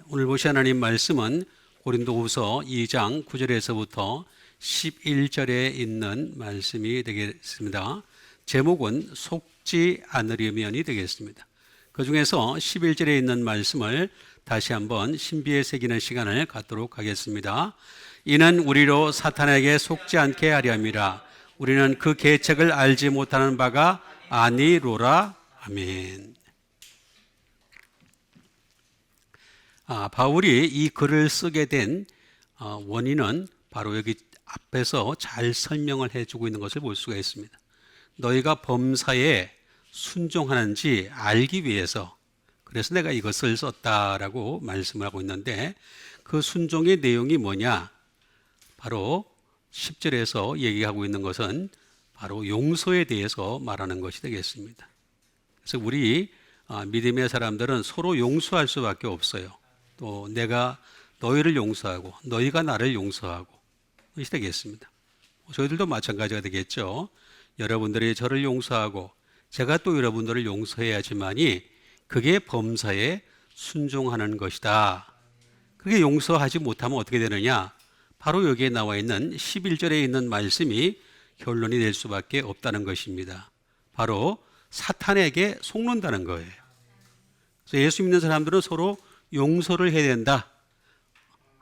오늘 보실 하나님 말씀은 고린도후서 2장 9절에서부터 11절에 있는 말씀이 되겠습니다. 제목은 속지 않으려면이 되겠습니다. 그 중에서 11절에 있는 말씀을 다시 한번 신비에 새기는 시간을 갖도록 하겠습니다. 이는 우리로 사탄에게 속지 않게 하려 함이라. 우리는 그 계책을 알지 못하는 바가 아니로라. 아멘. 바울이 이 글을 쓰게 된 원인은 바로 여기 앞에서 잘 설명을 해주고 있는 것을 볼 수가 있습니다. 너희가 범사에 순종하는지 알기 위해서, 그래서 내가 이것을 썼다라고 말씀을 하고 있는데, 그 순종의 내용이 뭐냐? 바로 10절에서 얘기하고 있는 것은 바로 용서에 대해서 말하는 것이 되겠습니다. 그래서 우리 믿음의 사람들은 서로 용서할 수밖에 없어요. 또 내가 너희를 용서하고 너희가 나를 용서하고 이것이 되겠습니다. 저희들도 마찬가지가 되겠죠. 여러분들이 저를 용서하고 제가 또 여러분들을 용서해야지만이 그게 범사에 순종하는 것이다. 그게 용서하지 못하면 어떻게 되느냐? 바로 여기에 나와 있는 11절에 있는 말씀이 결론이 될 수밖에 없다는 것입니다. 바로 사탄에게 속는다는 거예요. 그래서 예수 믿는 사람들은 서로 용서를 해야 된다.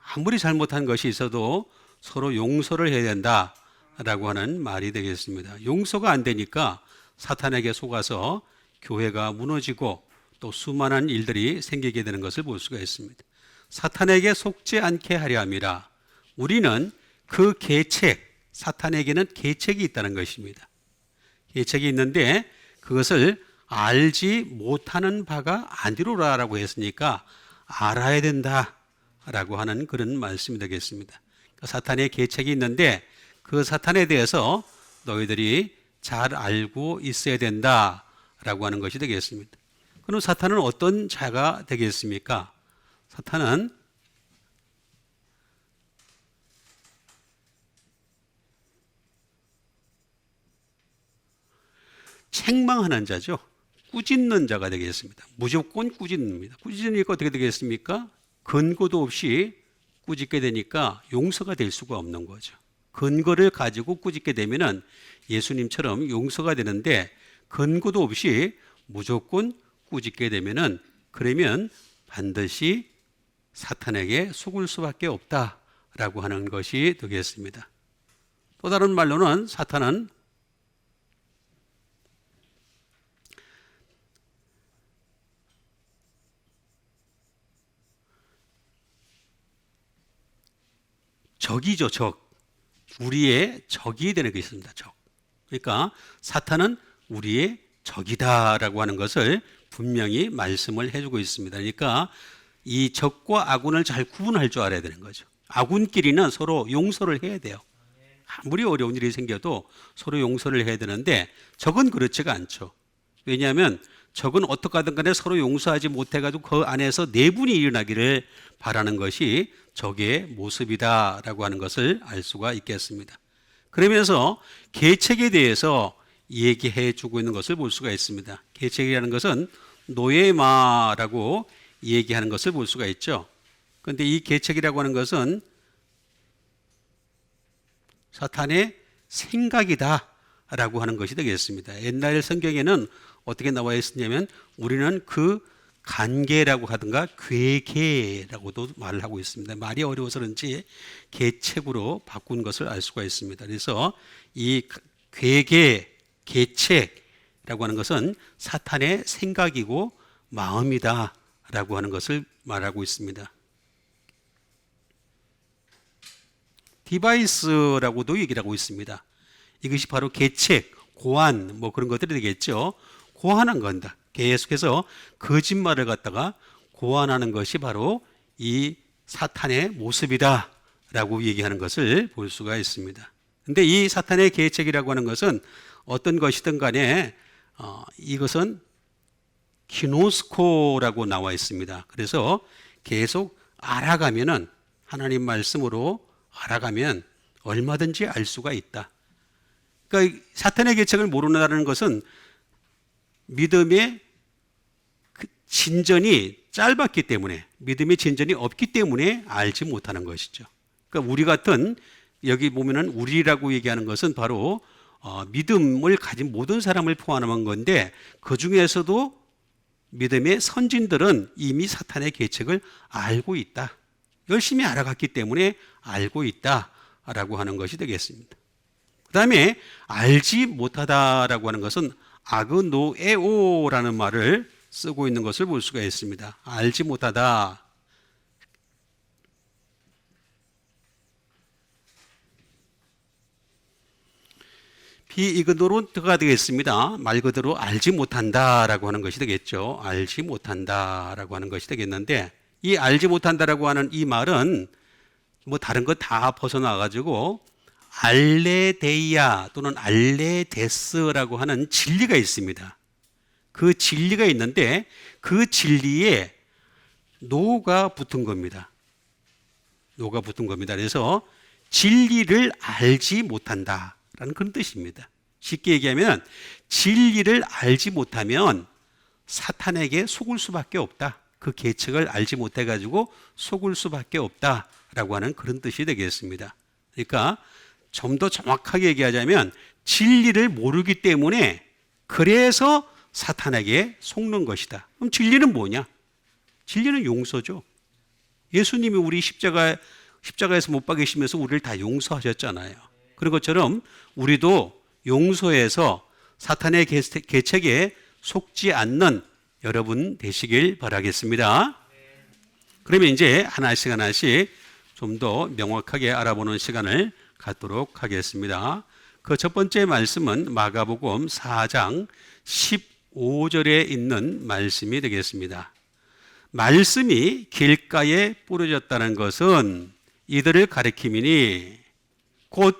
아무리 잘못한 것이 있어도 서로 용서를 해야 된다라고 하는 말이 되겠습니다. 용서가 안 되니까 사탄에게 속아서 교회가 무너지고 또 수많은 일들이 생기게 되는 것을 볼 수가 있습니다. 사탄에게 속지 않게 하려 함이라. 우리는 그 계책, 사탄에게는 계책이 있다는 것입니다. 계책이 있는데 그것을 알지 못하는 바가 아니로라라고 했으니까 알아야 된다라고 하는 그런 말씀이 되겠습니다. 사탄의 계책이 있는데 그 사탄에 대해서 너희들이 잘 알고 있어야 된다라고 하는 것이 되겠습니다. 그럼 사탄은 어떤 자가 되겠습니까? 사탄은 책망하는 자죠. 꾸짖는 자가 되겠습니다. 무조건 꾸짖습니다. 꾸짖으니까 어떻게 되겠습니까? 근거도 없이 꾸짖게 되니까 용서가 될 수가 없는 거죠. 근거를 가지고 꾸짖게 되면은 예수님처럼 용서가 되는데 근거도 없이 무조건 꾸짖게 되면은 그러면 반드시 사탄에게 속을 수밖에 없다라고 하는 것이 되겠습니다. 또 다른 말로는 사탄은 적이죠, 적. 우리의 적이 되는 것이 있습니다, 적. 그러니까 사탄은 우리의 적이다라고 하는 것을 분명히 말씀을 해주고 있습니다. 그러니까 이 적과 아군을 잘 구분할 줄 알아야 되는 거죠. 아군끼리는 서로 용서를 해야 돼요. 아무리 어려운 일이 생겨도 서로 용서를 해야 되는데 적은 그렇지가 않죠. 왜냐하면 적은 어떻게 하든 간에 서로 용서하지 못해가지고 그 안에서 내분이 일어나기를 바라는 것이 적의 모습이다라고 하는 것을 알 수가 있겠습니다. 그러면서 계책에 대해서 얘기해 주고 있는 것을 볼 수가 있습니다. 계책이라는 것은 노예마라고 얘기하는 것을 볼 수가 있죠. 그런데 이 계책이라고 하는 것은 사탄의 생각이다라고 하는 것이 되겠습니다. 옛날 성경에는 어떻게 나와 있었냐면 우리는 그 간계라고 하든가 괴계라고도 말을 하고 있습니다. 말이 어려워서 그런지 계책으로 바꾼 것을 알 수가 있습니다. 그래서 이 괴계, 계책이라고 하는 것은 사탄의 생각이고 마음이다라고 하는 것을 말하고 있습니다. 디바이스라고도 얘기를 하고 있습니다. 이것이 바로 계책, 고안 뭐 그런 것들이 되겠죠. 고안한 건다. 계속해서 거짓말을 갖다가 고안하는 것이 바로 이 사탄의 모습이다라고 얘기하는 것을 볼 수가 있습니다. 그런데 이 사탄의 계책이라고 하는 것은 어떤 것이든 간에 이것은 기노스코라고 나와 있습니다. 그래서 계속 알아가면은 하나님 말씀으로 알아가면 얼마든지 알 수가 있다. 그러니까 사탄의 계책을 모른다는 것은 믿음의 진전이 짧았기 때문에, 믿음의 진전이 없기 때문에 알지 못하는 것이죠. 그러니까 우리 같은, 여기 보면은 우리라고 얘기하는 것은 바로 믿음을 가진 모든 사람을 포함한 건데, 그 중에서도 믿음의 선진들은 이미 사탄의 계책을 알고 있다. 열심히 알아갔기 때문에 알고 있다라고 하는 것이 되겠습니다. 그 다음에 알지 못하다라고 하는 것은 아그노에오라는 말을 쓰고 있는 것을 볼 수가 있습니다. 알지 못하다. 비이그노론트가 되겠습니다. 말 그대로 알지 못한다라고 하는 것이 되겠죠. 알지 못한다라고 하는 것이 되겠는데, 이 알지 못한다라고 하는 이 말은 뭐 다른 것 다 벗어나 가지고 알레데이아 또는 알레데스라고 하는 진리가 있습니다. 그 진리가 있는데 그 진리에 노가 붙은 겁니다. 노가 붙은 겁니다. 그래서 진리를 알지 못한다라는 그런 뜻입니다. 쉽게 얘기하면 진리를 알지 못하면 사탄에게 속을 수밖에 없다. 그 계책을 알지 못해 가지고 속을 수밖에 없다라고 하는 그런 뜻이 되겠습니다. 그러니까 좀 더 정확하게 얘기하자면 진리를 모르기 때문에 그래서 사탄에게 속는 것이다. 그럼 진리는 뭐냐? 진리는 용서죠. 예수님이 우리 십자가에서 못 박이시면서 우리를 다 용서하셨잖아요. 그런 것처럼 우리도 용서해서 사탄의 계책에 속지 않는 여러분 되시길 바라겠습니다. 그러면 이제 하나씩 좀 더 명확하게 알아보는 시간을 갖도록 하겠습니다. 그 첫 번째 말씀은 마가복음 4장 15절에 있는 말씀이 되겠습니다. 말씀이 길가에 뿌려졌다는 것은 이들을 가리킴이니 곧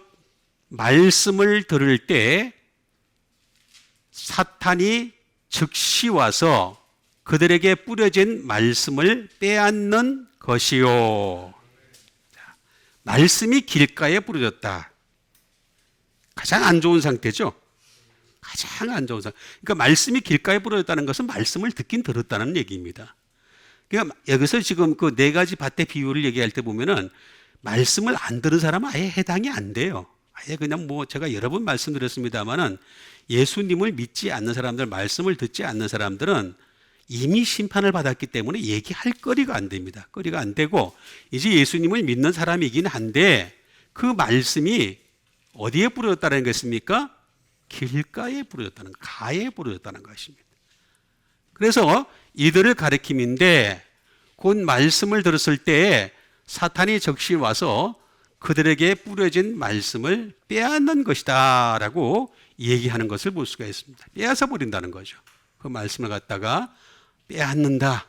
말씀을 들을 때 사탄이 즉시 와서 그들에게 뿌려진 말씀을 빼앗는 것이요. 말씀이 길가에 뿌려졌다. 가장 안 좋은 상태죠. 가장 안 좋은 상태. 그러니까 말씀이 길가에 뿌려졌다는 것은 말씀을 듣긴 들었다는 얘기입니다. 그러니까 여기서 지금 그 네 가지 밭의 비유를 얘기할 때 보면은 말씀을 안 들은 사람은 아예 해당이 안 돼요. 아예 그냥 뭐 제가 여러 번 말씀드렸습니다만은 예수님을 믿지 않는 사람들, 말씀을 듣지 않는 사람들은 이미 심판을 받았기 때문에 얘기할 거리가 안 됩니다. 거리가 안 되고 이제 예수님을 믿는 사람이긴 한데 그 말씀이 어디에 뿌려졌다는 것입니까? 길가에 뿌려졌다는, 가에 뿌려졌다는 것입니다. 그래서 이들을 가리킴인데 곧 말씀을 들었을 때 사탄이 적시 와서 그들에게 뿌려진 말씀을 빼앗는 것이다 라고 얘기하는 것을 볼 수가 있습니다. 빼앗아 버린다는 거죠. 그 말씀을 갖다가 빼앗는다,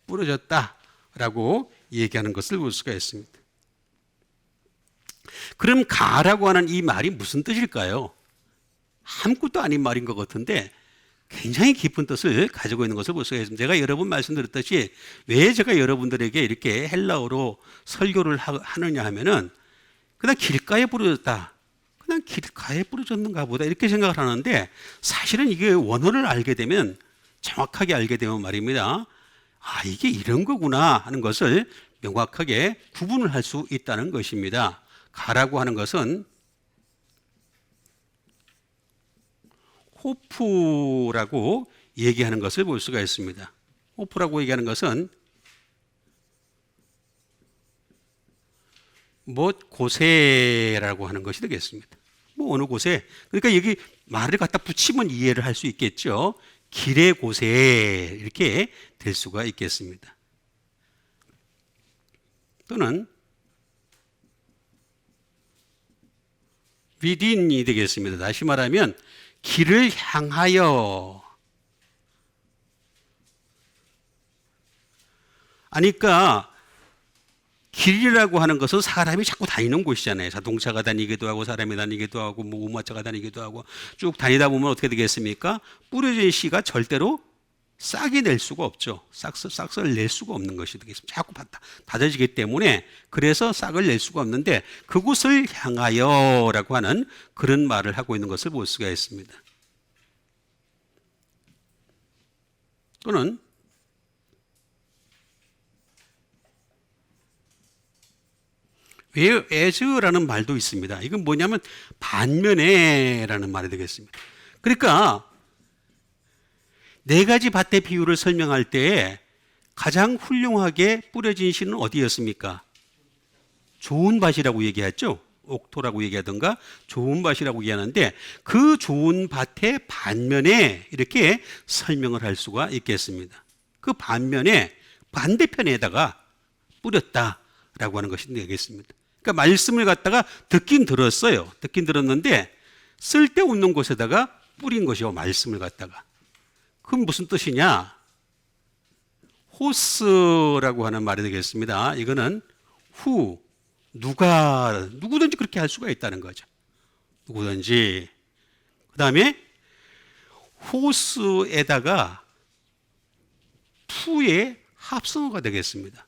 뿌려졌다 라고 얘기하는 것을 볼 수가 있습니다. 그럼 가라고 하는 이 말이 무슨 뜻일까요? 아무것도 아닌 말인 것 같은데 굉장히 깊은 뜻을 가지고 있는 것을 볼 수가 있습니다. 제가 여러 번 말씀드렸듯이 왜 제가 여러분들에게 이렇게 헬라어로 설교를 하느냐 하면은 그냥 길가에 뿌려졌다, 그냥 길가에 뿌려졌는가 보다 이렇게 생각을 하는데 사실은 이게 원어를 알게 되면, 정확하게 알게 되면 말입니다. 아, 이게 이런 거구나 하는 것을 명확하게 구분을 할 수 있다는 것입니다. 가라고 하는 것은 호프라고 얘기하는 것을 볼 수가 있습니다. 호프라고 얘기하는 것은 뭐 곳에라고 하는 것이 되겠습니다. 뭐 어느 곳에, 그러니까 여기 말을 갖다 붙이면 이해를 할 수 있겠죠. 길의 곳에 이렇게 될 수가 있겠습니다. 또는 within이 되겠습니다. 다시 말하면 길을 향하여. 그러니까 길이라고 하는 것은 사람이 자꾸 다니는 곳이잖아요. 자동차가 다니기도 하고 사람이 다니기도 하고 뭐 우마차가 다니기도 하고 쭉 다니다 보면 어떻게 되겠습니까? 뿌려진 씨가 절대로 싹이 낼 수가 없죠. 싹을 낼 수가 없는 것이 되겠습니다. 자꾸 다져지기 때문에 그래서 싹을 낼 수가 없는데 그곳을 향하여라고 하는 그런 말을 하고 있는 것을 볼 수가 있습니다. 또는 whereas라는 말도 있습니다. 이건 뭐냐면 반면에라는 말이 되겠습니다. 그러니까 네 가지 밭의 비유를 설명할 때 가장 훌륭하게 뿌려진 씨는 어디였습니까? 좋은 밭이라고 얘기했죠. 옥토라고 얘기하던가 좋은 밭이라고 얘기하는데 그 좋은 밭의 반면에 이렇게 설명을 할 수가 있겠습니다. 그 반면에 반대편에다가 뿌렸다라고 하는 것이 되겠습니다. 그러니까 말씀을 갖다가 듣긴 들었어요. 듣긴 들었는데 쓸데없는 곳에다가 뿌린 것이요. 말씀을 갖다가. 그럼 무슨 뜻이냐? 호스라고 하는 말이 되겠습니다. 이거는 누구든지 그렇게 할 수가 있다는 거죠. 누구든지. 그 다음에 호스에다가 푸의 합성어가 되겠습니다.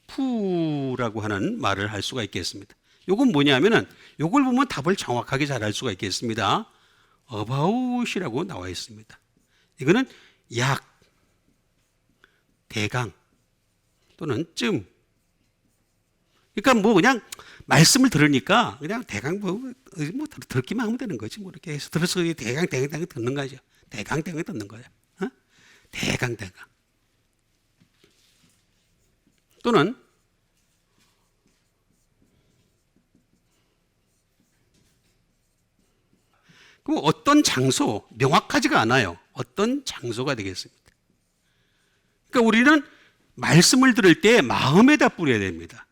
푸라고 하는 말을 할 수가 있겠습니다. 요건 뭐냐면은 요걸 보면 답을 정확하게 잘 알 수가 있겠습니다. about이라고 나와 있습니다. 이거는 약, 대강 또는 쯤. 그러니까 뭐 그냥 말씀을 들으니까 그냥 대강 뭐 듣기만 하면 되는 거지. 뭐 이렇게 해서 들어서 대강 듣는 거죠. 대강 듣는 거야. 어? 대강. 또는 그럼 어떤 장소, 명확하지가 않아요. 어떤 장소가 되겠습니다. 그러니까 우리는 말씀을 들을 때 마음에다 뿌려야 됩니다.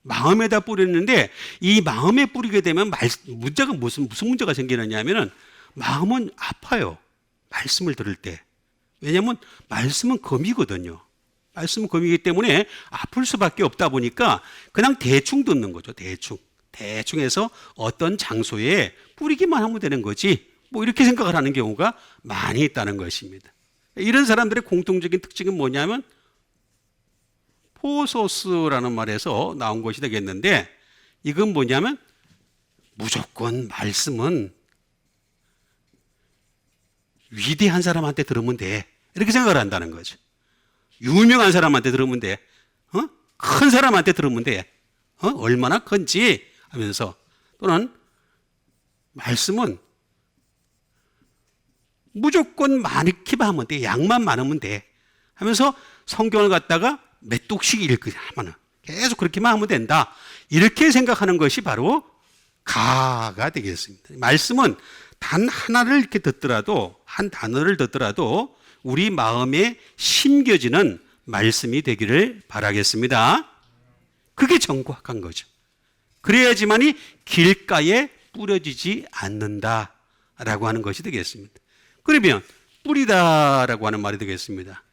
마음에다 뿌렸는데 이 마음에 뿌리게 되면 문제가 무슨 문제가 생기느냐 하면은 마음은 아파요. 말씀을 들을 때. 왜냐하면 말씀은 검이거든요. 말씀은 검이기 때문에 아플 수밖에 없다 보니까 그냥 대충 듣는 거죠. 대충 해서 어떤 장소에 뿌리기만 하면 되는 거지. 뭐 이렇게 생각을 하는 경우가 많이 있다는 것입니다. 이런 사람들의 공통적인 특징은 뭐냐면 포소스라는 말에서 나온 것이 되겠는데 이건 뭐냐면 무조건 말씀은 위대한 사람한테 들으면 돼. 이렇게 생각을 한다는 거죠. 유명한 사람한테 들으면 돼. 큰 사람한테 들으면 돼. 얼마나 큰지 하면서 또는 말씀은 무조건 많기만 하면 돼. 양만 많으면 돼. 하면서 성경을 갖다가 몇 독씩 읽으면 계속 그렇게만 하면 된다. 이렇게 생각하는 것이 바로 가가 되겠습니다. 말씀은 단 하나를 이렇게 듣더라도 한 단어를 듣더라도 우리 마음에 심겨지는 말씀이 되기를 바라겠습니다. 그게 정확한 거죠. 그래야지만이 길가에 뿌려지지 않는다라고 하는 것이 되겠습니다. 그러면 뿌리다라고 하는 말이 되겠습니다.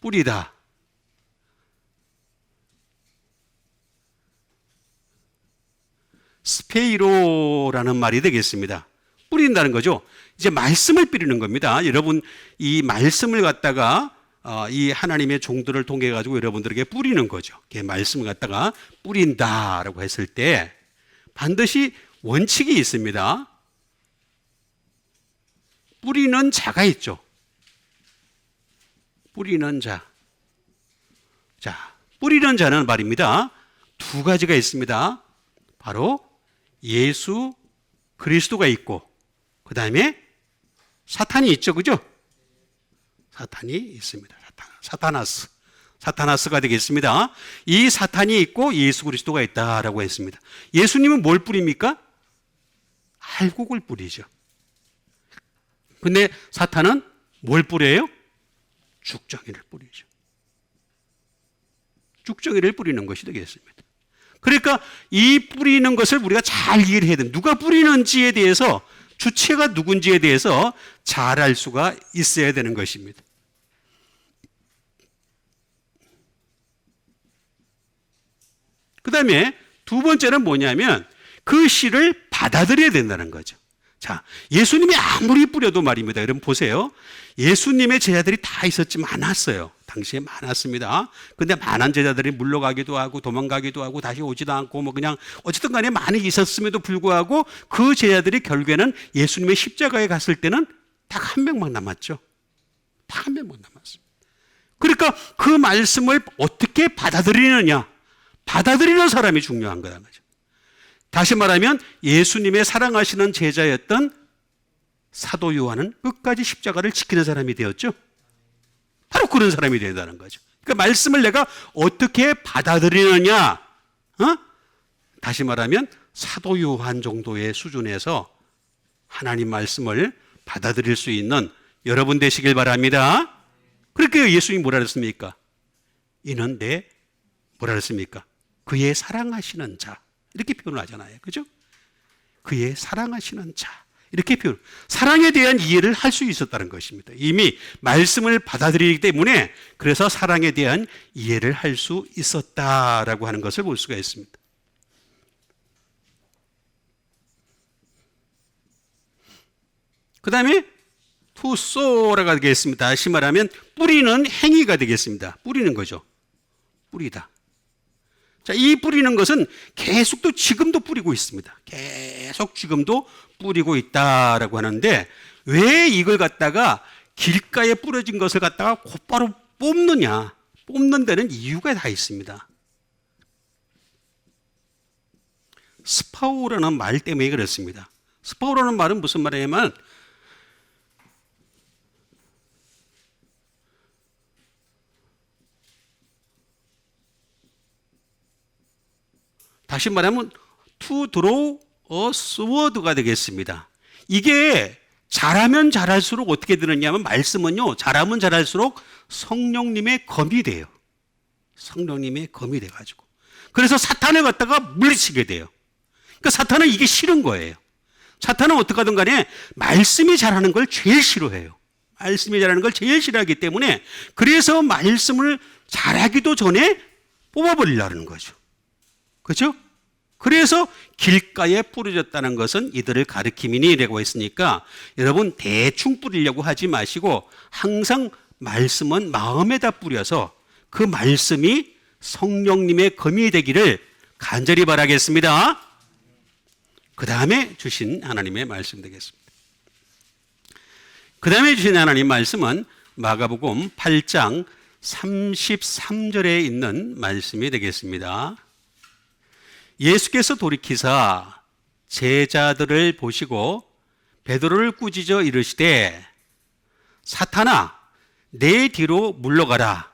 뿌리다. 스페이로라는 말이 되겠습니다. 뿌린다는 거죠. 이제 말씀을 뿌리는 겁니다. 여러분 이 말씀을 갖다가 이 하나님의 종들을 통해 가지고 여러분들에게 뿌리는 거죠. 말씀을 갖다가 뿌린다라고 했을 때 반드시 원칙이 있습니다. 뿌리는 자가 있죠. 뿌리는 자. 자, 뿌리는 자는 말입니다. 두 가지가 있습니다. 바로 예수 그리스도가 있고 그 다음에 사탄이 있죠. 그죠? 사탄이 있습니다. 사타나스가 되겠습니다. 이 사탄이 있고 예수 그리스도가 있다라고 했습니다. 예수님은 뭘 뿌립니까? 알곡을 뿌리죠. 근데 사탄은 뭘 뿌려요? 죽정이를 뿌리죠. 죽정이를 뿌리는 것이 되겠습니다. 그러니까 이 뿌리는 것을 우리가 잘 이해를 해야 됩니다. 누가 뿌리는지에 대해서 주체가 누군지에 대해서 잘 알 수가 있어야 되는 것입니다. 그 다음에 두 번째는 뭐냐면 그 씨를 받아들여야 된다는 거죠. 자, 예수님이 아무리 뿌려도 말입니다. 여러분 보세요. 예수님의 제자들이 다 있었지 많았어요. 당시에 많았습니다. 근데 많은 제자들이 물러가기도 하고 도망가기도 하고 다시 오지도 않고 뭐 그냥 어쨌든 간에 많이 있었음에도 불구하고 그 제자들이 결국에는 예수님의 십자가에 갔을 때는 딱 한 명만 남았죠. 딱 한 명만 남았습니다. 그러니까 그 말씀을 어떻게 받아들이느냐 받아들이는 사람이 중요한 거란 거죠. 다시 말하면 예수님의 사랑하시는 제자였던 사도 요한은 끝까지 십자가를 지키는 사람이 되었죠. 바로 그런 사람이 된다는 거죠. 그러니까 말씀을 내가 어떻게 받아들이느냐, 다시 말하면 사도 요한 정도의 수준에서 하나님 말씀을 받아들일 수 있는 여러분 되시길 바랍니다. 그렇게 예수님이 뭐라 그랬습니까? 이는 뭐라 그랬습니까? 그의 사랑하시는 자. 이렇게 표현을 하잖아요. 그죠? 그의 사랑하시는 자. 이렇게 표현. 사랑에 대한 이해를 할 수 있었다는 것입니다. 이미 말씀을 받아들이기 때문에 그래서 사랑에 대한 이해를 할 수 있었다라고 하는 것을 볼 수가 있습니다. 그 다음에 투소라가 되겠습니다. 다시 말하면 뿌리는 행위가 되겠습니다. 뿌리는 거죠. 뿌리다. 자, 이 뿌리는 것은 계속 또 지금도 뿌리고 있습니다. 계속 지금도 뿌리고 있다라고 하는데 왜 이걸 갖다가 길가에 뿌려진 것을 갖다가 곧바로 뽑느냐? 뽑는 데는 이유가 다 있습니다. 스파오라는 말 때문에 그렇습니다. 스파오라는 말은 무슨 말이냐면 다시 말하면 to draw a sword가 되겠습니다. 이게 잘하면 잘할수록 어떻게 되느냐면 말씀은요, 잘하면 잘할수록 성령님의 검이 돼요. 성령님의 검이 돼가지고. 그래서 사탄을 갖다가 물리치게 돼요. 그러니까 사탄은 이게 싫은 거예요. 사탄은 어떻게 하든 간에 말씀이 잘하는 걸 제일 싫어해요. 말씀이 잘하는 걸 제일 싫어하기 때문에 그래서 말씀을 잘하기도 전에 뽑아버리려는 거죠. 그렇죠? 그래서 길가에 뿌려졌다는 것은 이들을 가리킴이니라고 했으니까 여러분 대충 뿌리려고 하지 마시고 항상 말씀은 마음에다 뿌려서 그 말씀이 성령님의 검이 되기를 간절히 바라겠습니다. 그 다음에 주신 하나님의 말씀 되겠습니다. 그 다음에 주신 하나님 말씀은 마가복음 8장 33절에 있는 말씀이 되겠습니다. 예수께서 돌이키사 제자들을 보시고 베드로를 꾸짖어 이르시되 사탄아 내 뒤로 물러가라.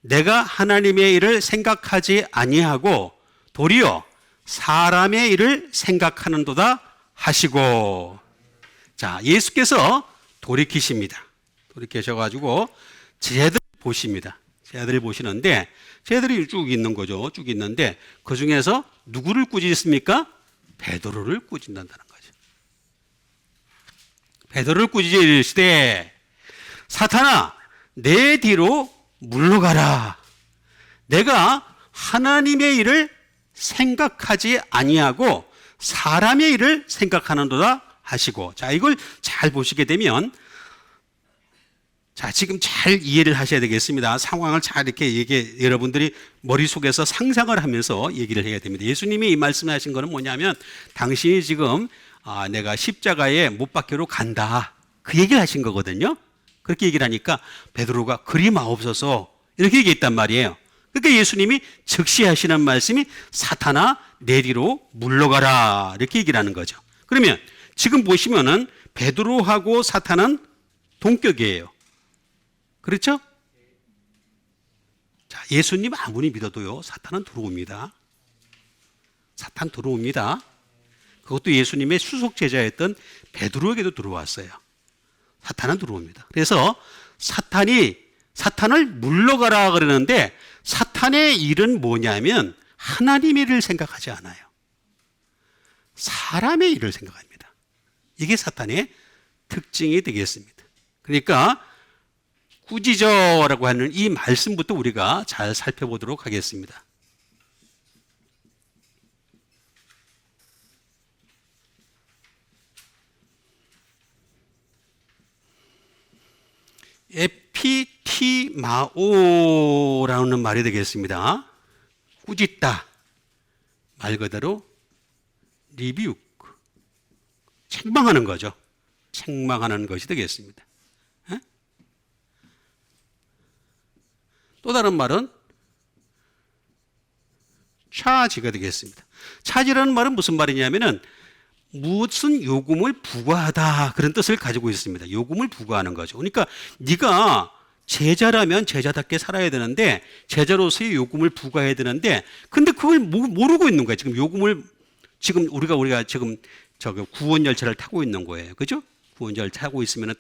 내가 하나님의 일을 생각하지 아니하고 도리어 사람의 일을 생각하는도다 하시고. 자, 예수께서 돌이키십니다. 돌이키셔가지고 제자들 보십니다. 제자들이 보시는데 제자들이 쭉 있는 거죠. 쭉 있는데 그 중에서 누구를 꾸짖습니까? 베드로를 꾸짖는다는 거죠. 베드로를 꾸짖어 이르시되 사탄아 내 뒤로 물러가라. 내가 하나님의 일을 생각하지 아니하고 사람의 일을 생각하는도다 하시고. 자, 이걸 잘 보시게 되면 자, 지금 잘 이해를 하셔야 되겠습니다. 상황을 잘 이렇게 여러분들이 머릿속에서 상상을 하면서 얘기를 해야 됩니다. 예수님이 이 말씀을 하신 거는 뭐냐면 당신이 지금 내가 십자가에 못 박혀로 간다. 그 얘기를 하신 거거든요. 그렇게 얘기를 하니까 베드로가 그리 마옵소서 이렇게 얘기했단 말이에요. 그러니까 예수님이 즉시 하시는 말씀이 사탄아 내 뒤로 물러가라 이렇게 얘기를 하는 거죠. 그러면 지금 보시면은 베드로하고 사탄은 동격이에요. 그렇죠? 자, 예수님 아무리 믿어도요, 사탄은 들어옵니다. 사탄 들어옵니다. 그것도 예수님의 수속 제자였던 베드로에게도 들어왔어요. 사탄은 들어옵니다. 그래서 사탄을 물러가라 그러는데 사탄의 일은 뭐냐면 하나님의 일을 생각하지 않아요. 사람의 일을 생각합니다. 이게 사탄의 특징이 되겠습니다. 그러니까 꾸짖어라고 하는 이 말씀부터 우리가 잘 살펴보도록 하겠습니다. 에피티마오라는 말이 되겠습니다. 꾸짖다. 말 그대로 리뷰. 책망하는 거죠. 책망하는 것이 되겠습니다. 또 다른 말은 차지가 되겠습니다. 차지라는 말은 무슨 말이냐면은 무슨 요금을 부과하다 그런 뜻을 가지고 있습니다. 요금을 부과하는 거죠. 그러니까 네가 제자라면 제자답게 살아야 되는데 제자로서의 요금을 부과해야 되는데 근데 그걸 모르고 있는 거예요. 지금 요금을 지금 우리가 지금 구원 열차를 타고 있는 거예요. 그죠? 구원 열차 타고 있으면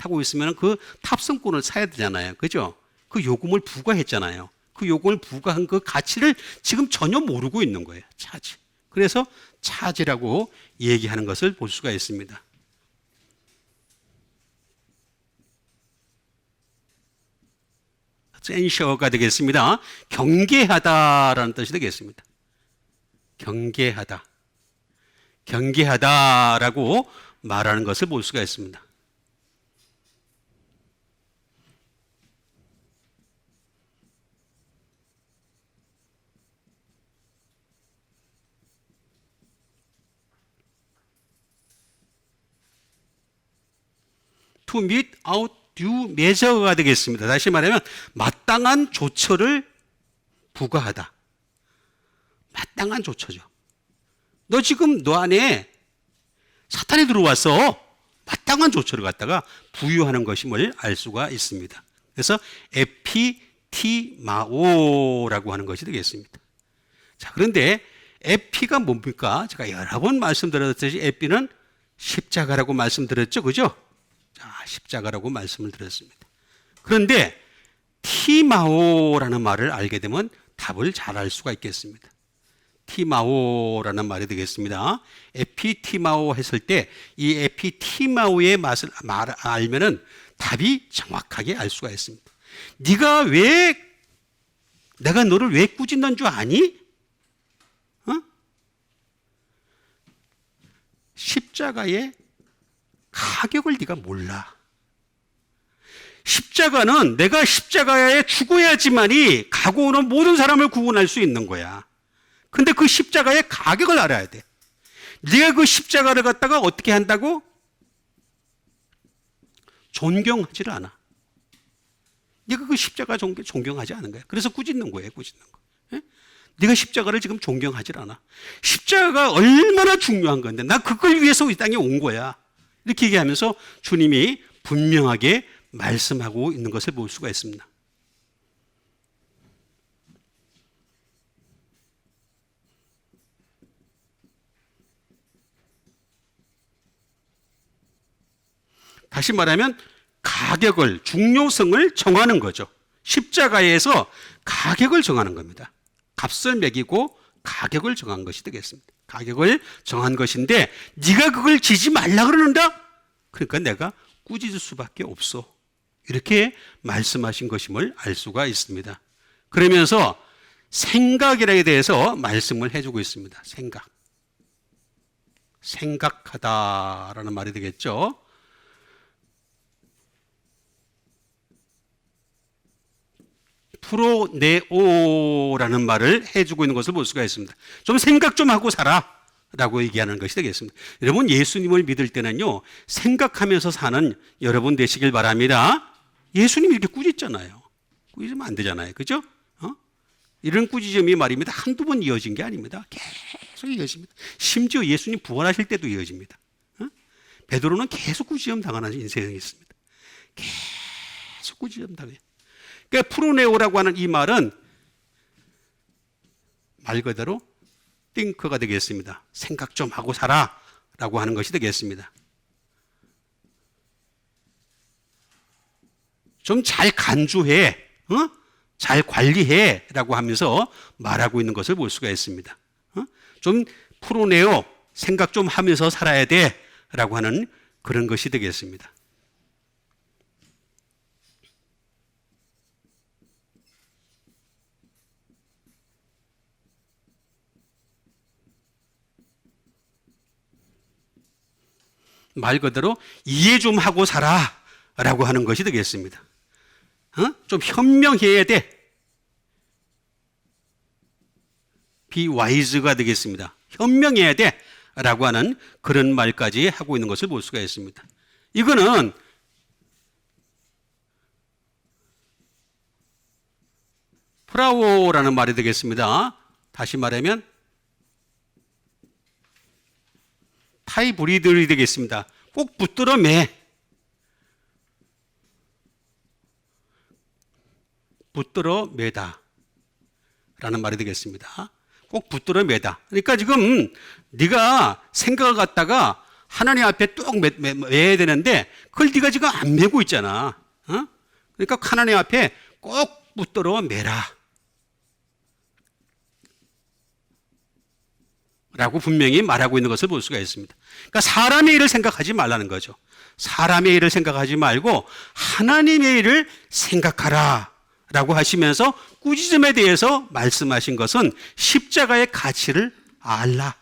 그 탑승권을 사야 되잖아요. 그죠? 그 요금을 부과했잖아요. 그 요금을 부과한 그 가치를 지금 전혀 모르고 있는 거예요. 차지. 그래서 차지라고 얘기하는 것을 볼 수가 있습니다. 센셔가 되겠습니다. 경계하다라는 뜻이 되겠습니다. 경계하다. 경계하다라고 말하는 것을 볼 수가 있습니다. to meet out due measure가 되겠습니다. 다시 말하면 마땅한 조처를 부과하다. 마땅한 조처죠. 너 지금 너 안에 사탄이 들어와서 마땅한 조처를 갖다가 부여하는 것임을 알 수가 있습니다. 그래서 에피티마오라고 하는 것이 되겠습니다. 자, 그런데 에피가 뭡니까? 제가 여러 번 말씀드렸듯이 에피는 십자가라고 말씀드렸죠. 그죠? 자, 십자가라고 말씀을 드렸습니다. 그런데 티마오라는 말을 알게 되면 답을 잘 알 수가 있겠습니다. 티마오라는 말이 되겠습니다. 에피티마오 했을 때 이 에피티마오의 맛을 알면은 답이 정확하게 알 수가 있습니다. 내가 너를 왜 꾸짖는 줄 아니? 십자가의 가격을 네가 몰라. 십자가는 내가 십자가에 죽어야지만이 가고 오는 모든 사람을 구원할 수 있는 거야. 근데 그 십자가의 가격을 알아야 돼. 네가 그 십자가를 갖다가 어떻게 한다고? 존경하지를 않아. 네가 그 십자가 존경하지 않은 거야. 그래서 꾸짖는 거예요. 꾸짖는 거. 예? 네가 십자가를 지금 존경하지 않아. 십자가가 얼마나 중요한 건데 나 그걸 위해서 이 땅에 온 거야. 이렇게 얘기하면서 주님이 분명하게 말씀하고 있는 것을 볼 수가 있습니다. 다시 말하면 가격을, 중요성을 정하는 거죠. 십자가에서 가격을 정하는 겁니다. 값을 매기고 가격을 정한 것이 되겠습니다. 가격을 정한 것인데 네가 그걸 지지 말라 그러는다? 그러니까 내가 꾸짖을 수밖에 없어. 이렇게 말씀하신 것임을 알 수가 있습니다. 그러면서 생각이라에 대해서 말씀을 해주고 있습니다. 생각하다라는 말이 되겠죠. 프로네오라는 말을 해주고 있는 것을 볼 수가 있습니다. 좀 생각 좀 하고 살아 라고 얘기하는 것이 되겠습니다. 여러분 예수님을 믿을 때는요 생각하면서 사는 여러분 되시길 바랍니다. 예수님이 이렇게 꾸짖잖아요. 꾸짖으면 안 되잖아요. 그죠? 이런 꾸짖음이 말입니다. 한두 번 이어진 게 아닙니다. 계속 이어집니다. 심지어 예수님 부활하실 때도 이어집니다. 베드로는 계속 꾸짖음 당하는 인생이 있습니다. 계속 꾸짖음 당해요. 그러니까 프로네오라고 하는 이 말은 말 그대로 think가 되겠습니다. 생각 좀 하고 살아 라고 하는 것이 되겠습니다. 좀 잘 간주해, 잘 관리해 라고 하면서 말하고 있는 것을 볼 수가 있습니다. 좀 프로네오, 생각 좀 하면서 살아야 돼 라고 하는 그런 것이 되겠습니다. 말 그대로 이해 좀 하고 살아 라고 하는 것이 되겠습니다. 좀 현명해야 돼. be wise가 되겠습니다. 현명해야 돼 라고 하는 그런 말까지 하고 있는 것을 볼 수가 있습니다. 이거는 프라오라는 말이 되겠습니다. 다시 말하면 하이브리드이 되겠습니다. 꼭 붙들어 매. 붙들어 매다 라는 말이 되겠습니다. 꼭 붙들어 매다. 그러니까 지금 네가 생각을 갖다가 하나님 앞에 뚝 매야 되는데 그걸 네가 지금 안 매고 있잖아. 그러니까 하나님 앞에 꼭 붙들어 매라 라고 분명히 말하고 있는 것을 볼 수가 있습니다. 그러니까 사람의 일을 생각하지 말라는 거죠. 사람의 일을 생각하지 말고 하나님의 일을 생각하라 라고 하시면서 꾸짖음에 대해서 말씀하신 것은 십자가의 가치를 알라.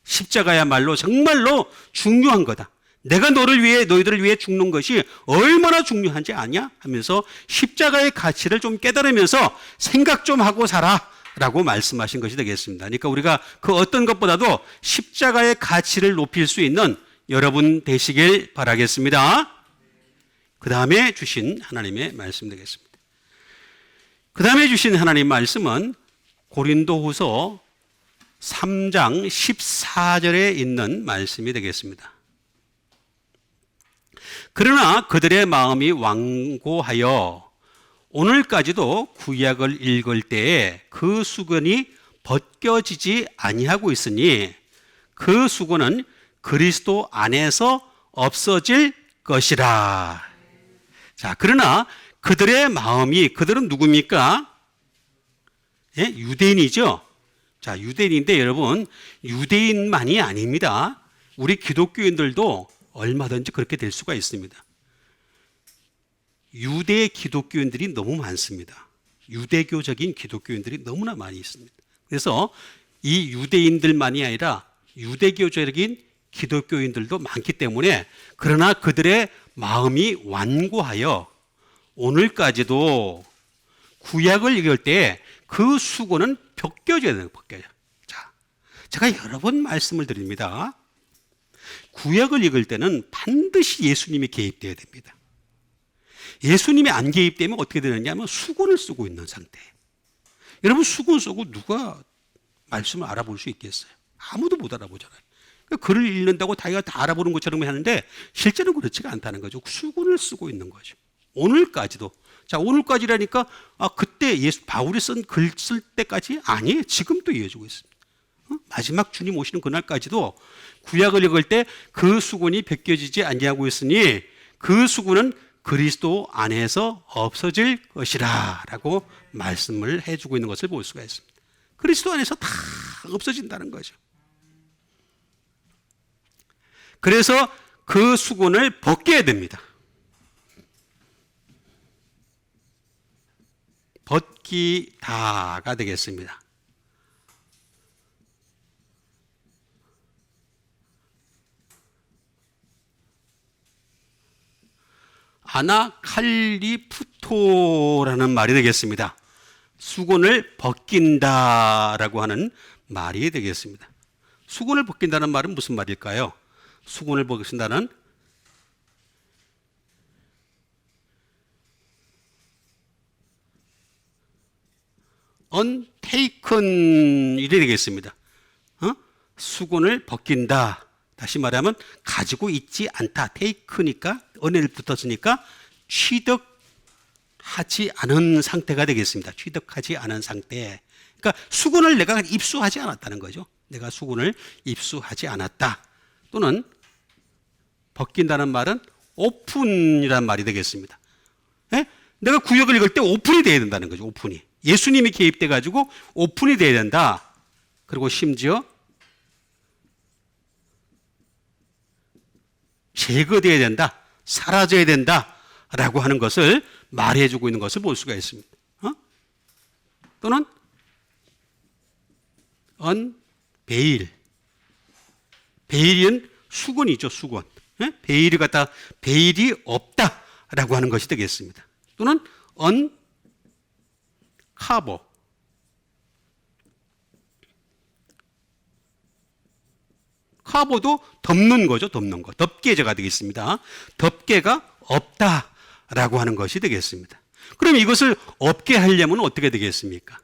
십자가야말로 정말로 중요한 거다. 내가 너희들을 위해 죽는 것이 얼마나 중요한지 아냐? 하면서 십자가의 가치를 좀 깨달으면서 생각 좀 하고 살아 라고 말씀하신 것이 되겠습니다. 그러니까 우리가 그 어떤 것보다도 십자가의 가치를 높일 수 있는 여러분 되시길 바라겠습니다. 그 다음에 주신 하나님의 말씀 되겠습니다. 그 다음에 주신 하나님 말씀은 고린도후서 3장 14절에 있는 말씀이 되겠습니다. 그러나 그들의 마음이 완고하여 오늘까지도 구약을 읽을 때에 그 수건이 벗겨지지 아니하고 있으니 그 수건은 그리스도 안에서 없어질 것이라. 자, 그러나 그들의 마음이, 그들은 누굽니까? 예? 유대인이죠. 자, 유대인인데 여러분, 유대인만이 아닙니다. 우리 기독교인들도 얼마든지 그렇게 될 수가 있습니다. 유대 기독교인들이 너무 많습니다. 유대교적인 기독교인들이 너무나 많이 있습니다. 그래서 이 유대인들만이 아니라 유대교적인 기독교인들도 많기 때문에 그러나 그들의 마음이 완고하여 오늘까지도 구약을 읽을 때 그 수고는 벗겨져야 돼요. 벗겨져. 자, 제가 여러 번 말씀을 드립니다. 구약을 읽을 때는 반드시 예수님이 개입돼야 됩니다. 예수님이 안 개입되면 어떻게 되느냐 하면 수건을 쓰고 있는 상태예요. 여러분 수건 쓰고 누가 말씀을 알아볼 수 있겠어요? 아무도 못 알아보잖아요. 그러니까 글을 읽는다고 자기가 다 알아보는 것처럼 하는데 실제로 그렇지가 않다는 거죠. 수건을 쓰고 있는 거죠. 오늘까지도. 자, 오늘까지라니까 그때 바울이 쓴 글 쓸 때까지 아니에요. 지금도 이어지고 있습니다. 마지막 주님 오시는 그날까지도 구약을 읽을 때 그 수건이 벗겨지지 아니하고 있으니 그 수건은 그리스도 안에서 없어질 것이라 라고 말씀을 해주고 있는 것을 볼 수가 있습니다. 그리스도 안에서 다 없어진다는 거죠. 그래서 그 수건을 벗겨야 됩니다. 벗기다가 되겠습니다. 아나칼리푸토라는 말이 되겠습니다. 수건을 벗긴다라고 하는 말이 되겠습니다. 수건을 벗긴다는 말은 무슨 말일까요? 수건을 벗긴다는 untaken 일이 되겠습니다. 수건을 벗긴다. 다시 말하면 가지고 있지 않다. take니까 은혜를 붙었으니까 취득하지 않은 상태가 되겠습니다. 취득하지 않은 상태. 그러니까 수건을 내가 입수하지 않았다는 거죠. 내가 수건을 입수하지 않았다. 또는 벗긴다는 말은 오픈이라는 말이 되겠습니다. 예? 내가 구역을 읽을 때 오픈이 돼야 된다는 거죠. 오픈이. 예수님이 개입돼 가지고 오픈이 돼야 된다. 그리고 심지어 제거돼야 된다. 사라져야 된다. 라고 하는 것을 말해주고 있는 것을 볼 수가 있습니다. 또는 베일. 베일은 수건이죠. 수건. 베일이 갖다 베일이 없다라고 하는 것이 되겠습니다. 또는 카버. 카버도 덮는 거죠. 덮는 거. 덮개제가 되겠습니다. 덮개가 없다라고 하는 것이 되겠습니다. 그럼 이것을 없게 하려면 어떻게 되겠습니까?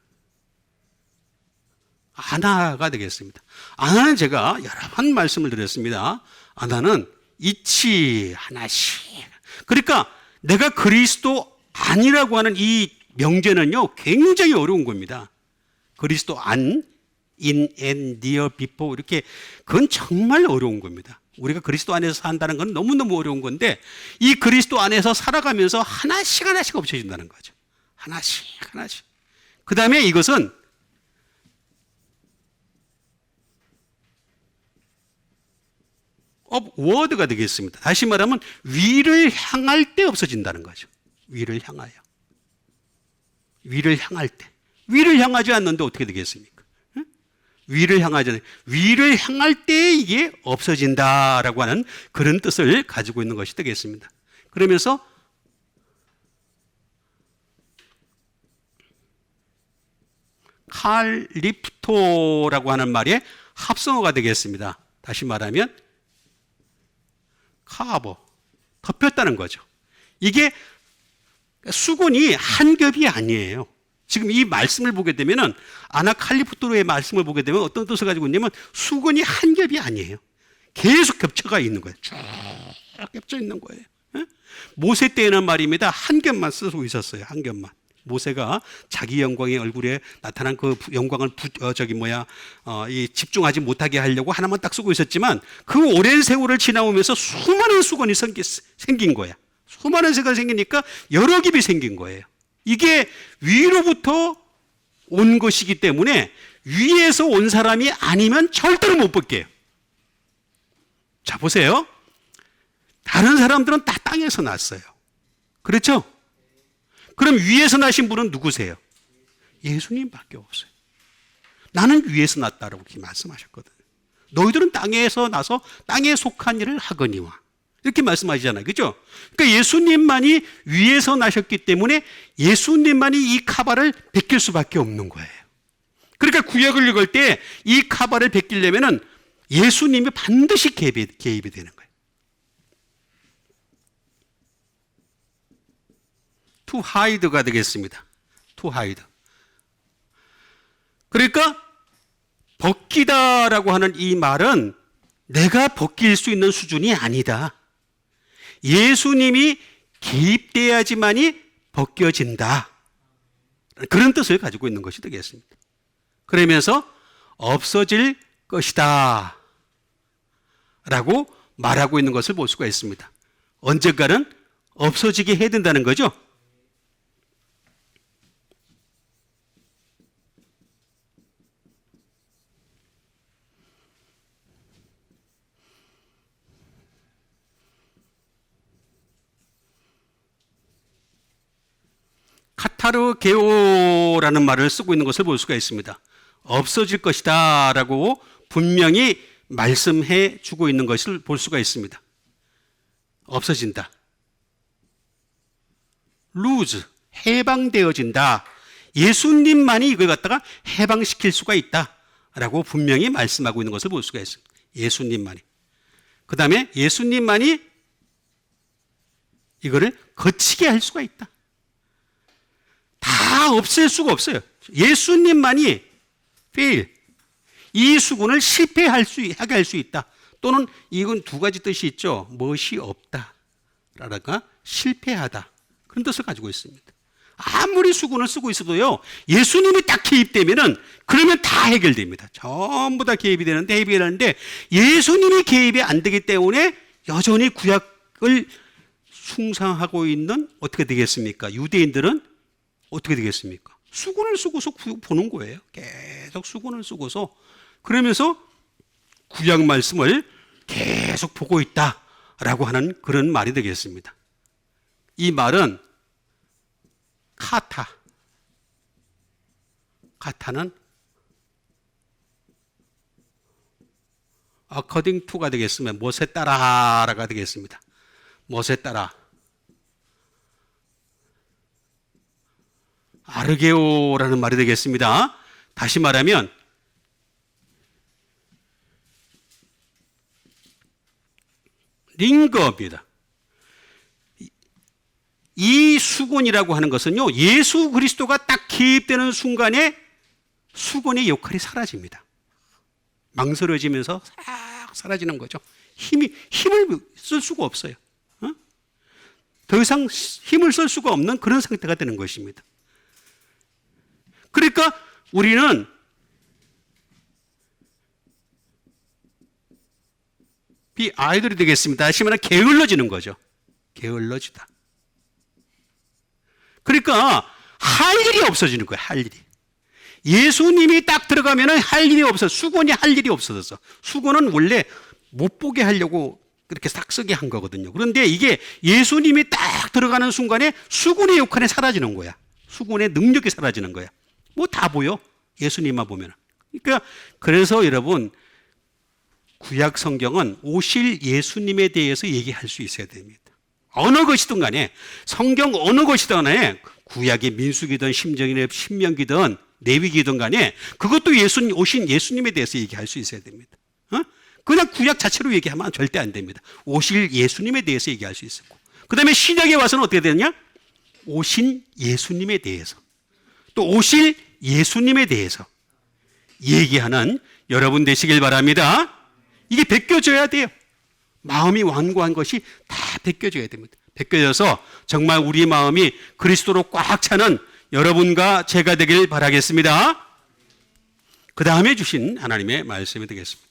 아나가 되겠습니다. 아나는 제가 여러 번 말씀을 드렸습니다. 아나는 이치 하나씩. 그러니까 내가 그리스도 아니라고 하는 이 명제는요, 굉장히 어려운 겁니다. 그리스도 안, in and near before 이렇게 그건 정말 어려운 겁니다. 우리가 그리스도 안에서 산다는 건 너무너무 어려운 건데 이 그리스도 안에서 살아가면서 하나씩 하나씩 없어진다는 거죠. 하나씩 하나씩. 그 다음에 이것은 업워드가 되겠습니다. 다시 말하면 위를 향할 때 없어진다는 거죠. 위를 향하여. 위를 향할 때. 위를 향하지 않는데 어떻게 되겠습니까? 위를 향하잖아요. 위를 향할 때 이게 없어진다라고 하는 그런 뜻을 가지고 있는 것이 되겠습니다. 그러면서 칼리프토라고 하는 말의 합성어가 되겠습니다. 다시 말하면 카버, 덮였다는 거죠. 이게 수건이 한 겹이 아니에요. 지금 이 말씀을 보게 되면은 아나칼리프토로의 말씀을 보게 되면 어떤 뜻을 가지고 있냐면 수건이 한 겹이 아니에요. 계속 겹쳐가 있는 거예요. 쭉 겹쳐 있는 거예요. 모세 때에는 말입니다. 한 겹만 쓰고 있었어요. 한 겹만. 모세가 자기 영광의 얼굴에 나타난 그 영광을 집중하지 못하게 하려고 하나만 딱 쓰고 있었지만 그 오랜 세월을 지나오면서 수많은 수건이 생긴 거야. 수많은 수건이 생기니까 여러 겹이 생긴 거예요. 이게 위로부터 온 것이기 때문에 위에서 온 사람이 아니면 절대로 못 벗겨요. 자, 보세요. 다른 사람들은 다 땅에서 났어요. 그렇죠? 그럼 위에서 나신 분은 누구세요? 예수님밖에 없어요. 나는 위에서 났다라고 이렇게 말씀하셨거든요. 너희들은 땅에서 나서 땅에 속한 일을 하거니와. 이렇게 말씀하시잖아요. 그죠? 그러니까 예수님만이 위에서 나셨기 때문에 예수님만이 이 카바를 벗길 수밖에 없는 거예요. 그러니까 구약을 읽을 때 이 카바를 벗기려면은 예수님이 반드시 개입이 되는 거예요. to hide가 되겠습니다. to hide. 그러니까 벗기다라고 하는 이 말은 내가 벗길 수 있는 수준이 아니다. 예수님이 개입돼야지만이 벗겨진다. 그런 뜻을 가지고 있는 것이 되겠습니다. 그러면서 없어질 것이다 라고 말하고 있는 것을 볼 수가 있습니다. 언젠가는 없어지게 해야 된다는 거죠. 카타르게오라는 말을 쓰고 있는 것을 볼 수가 있습니다. 없어질 것이다 라고 분명히 말씀해 주고 있는 것을 볼 수가 있습니다. 없어진다. lose, 해방되어진다. 예수님만이 이걸 갖다가 해방시킬 수가 있다 라고 분명히 말씀하고 있는 것을 볼 수가 있습니다. 예수님만이. 그 다음에 예수님만이 이거를 거치게 할 수가 있다. 다 없앨 수가 없어요. 예수님만이 fail, 이 수군을 실패하게 할 수 있다. 또는 이건 두 가지 뜻이 있죠. 멋이 없다 라든가 실패하다. 그런 뜻을 가지고 있습니다. 아무리 수군을 쓰고 있어도요, 예수님이 딱 개입되면은 그러면 다 해결됩니다. 전부 다 개입이 되는데 예수님이 개입이 안 되기 때문에 여전히 구약을 숭상하고 있는 어떻게 되겠습니까? 유대인들은 어떻게 되겠습니까? 수건을 쓰고서 보는 거예요. 계속 수건을 쓰고서 그러면서 구약 말씀을 계속 보고 있다라고 하는 그런 말이 되겠습니다. 이 말은 카타는 according to가 되겠으면 못에 따라가 되겠습니다. 못에 따라. 아르게오라는 말이 되겠습니다. 다시 말하면 링거입니다. 이 수군이라고 하는 것은요, 예수 그리스도가 딱 개입되는 순간에 수건의 역할이 사라집니다. 망설여지면서 싹 사라지는 거죠. 힘을 쓸 수가 없어요. 더 이상 힘을 쓸 수가 없는 그런 상태가 되는 것입니다. 그러니까 우리는 아이돌이 되겠습니다. 다시 말하면 게을러지는 거죠. 게을러지다. 그러니까 할 일이 없어지는 거예요. 할 일이. 예수님이 딱 들어가면 할 일이 없어. 수건이 할 일이 없어졌어. 수건은 원래 못 보게 하려고 그렇게 싹 쓰게 한 거거든요. 그런데 이게 예수님이 딱 들어가는 순간에 수건의 역할이 사라지는 거야. 수건의 능력이 사라지는 거야. 뭐 다 보여. 예수님만 보면. 그러니까 그래서 여러분 구약 성경은 오실 예수님에 대해서 얘기할 수 있어야 됩니다. 어느 것이든 간에 성경 어느 것이든 간에 구약의 민수기든 신명기든 레위기든 간에 그것도 오신 예수님에 대해서 얘기할 수 있어야 됩니다. 그냥 구약 자체로 얘기하면 절대 안 됩니다. 오실 예수님에 대해서 얘기할 수 있었고, 그 다음에 신약에 와서는 어떻게 되느냐? 오신 예수님에 대해서, 또 오실 예수님에 대해서 얘기하는 여러분 되시길 바랍니다. 이게 벗겨져야 돼요. 마음이 완고한 것이 다 벗겨져야 됩니다. 벗겨져서 정말 우리 마음이 그리스도로 꽉 차는 여러분과 제가 되길 바라겠습니다. 그 다음에 주신 하나님의 말씀이 되겠습니다.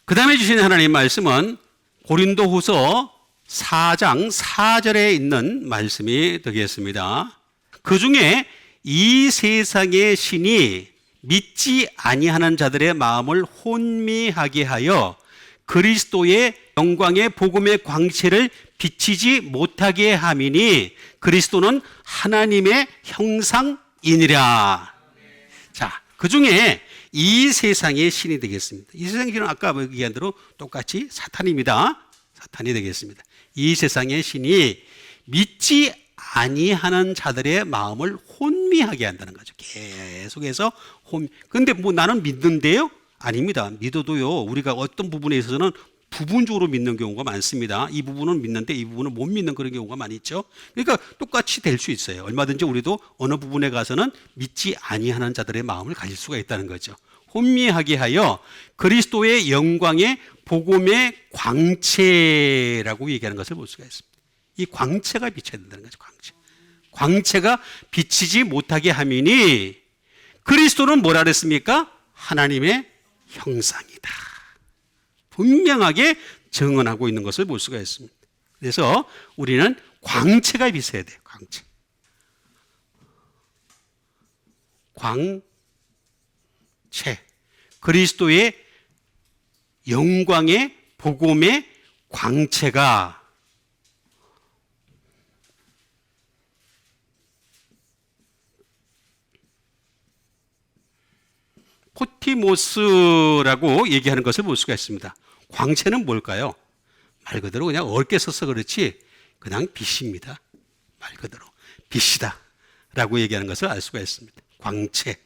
그 다음에 주신 하나님의 말씀은 고린도후서 4장 4절에 있는 말씀이 되겠습니다. 그 중에 이 세상의 신이 믿지 아니하는 자들의 마음을 혼미하게 하여 그리스도의 영광의 복음의 광채를 비치지 못하게 함이니 그리스도는 하나님의 형상이니라. 자, 그 중에 이 세상의 신이 되겠습니다. 이 세상의 신은 아까 얘기한 대로 똑같이 사탄입니다. 사탄이 되겠습니다. 이 세상의 신이 믿지 아니하는 자들의 마음을 혼미하게 한다는 거죠. 계속해서 근데 뭐 나는 믿는데요? 아닙니다. 믿어도요, 우리가 어떤 부분에 있어서는 부분적으로 믿는 경우가 많습니다. 이 부분은 믿는데 이 부분은 못 믿는 그런 경우가 많이 있죠. 그러니까 똑같이 될 수 있어요. 얼마든지 우리도 어느 부분에 가서는 믿지 아니하는 자들의 마음을 가질 수가 있다는 거죠. 혼미하게 하여 그리스도의 영광의 복음의 광채라고 얘기하는 것을 볼 수가 있습니다. 이 광채가 비쳐야 된다는 거죠. 광채가 비치지 못하게 함이니 그리스도는 뭐라 그랬습니까? 하나님의 형상이다. 분명하게 증언하고 있는 것을 볼 수가 있습니다. 그래서 우리는 광채가 비쳐야 돼요. 광채. 그리스도의 영광의 복음의 광채가 포티모스라고 얘기하는 것을 볼 수가 있습니다. 광채는 뭘까요? 말 그대로 그냥 어렵게 써서 그렇지 그냥 빛입니다. 말 그대로 빛이다 라고 얘기하는 것을 알 수가 있습니다. 광채.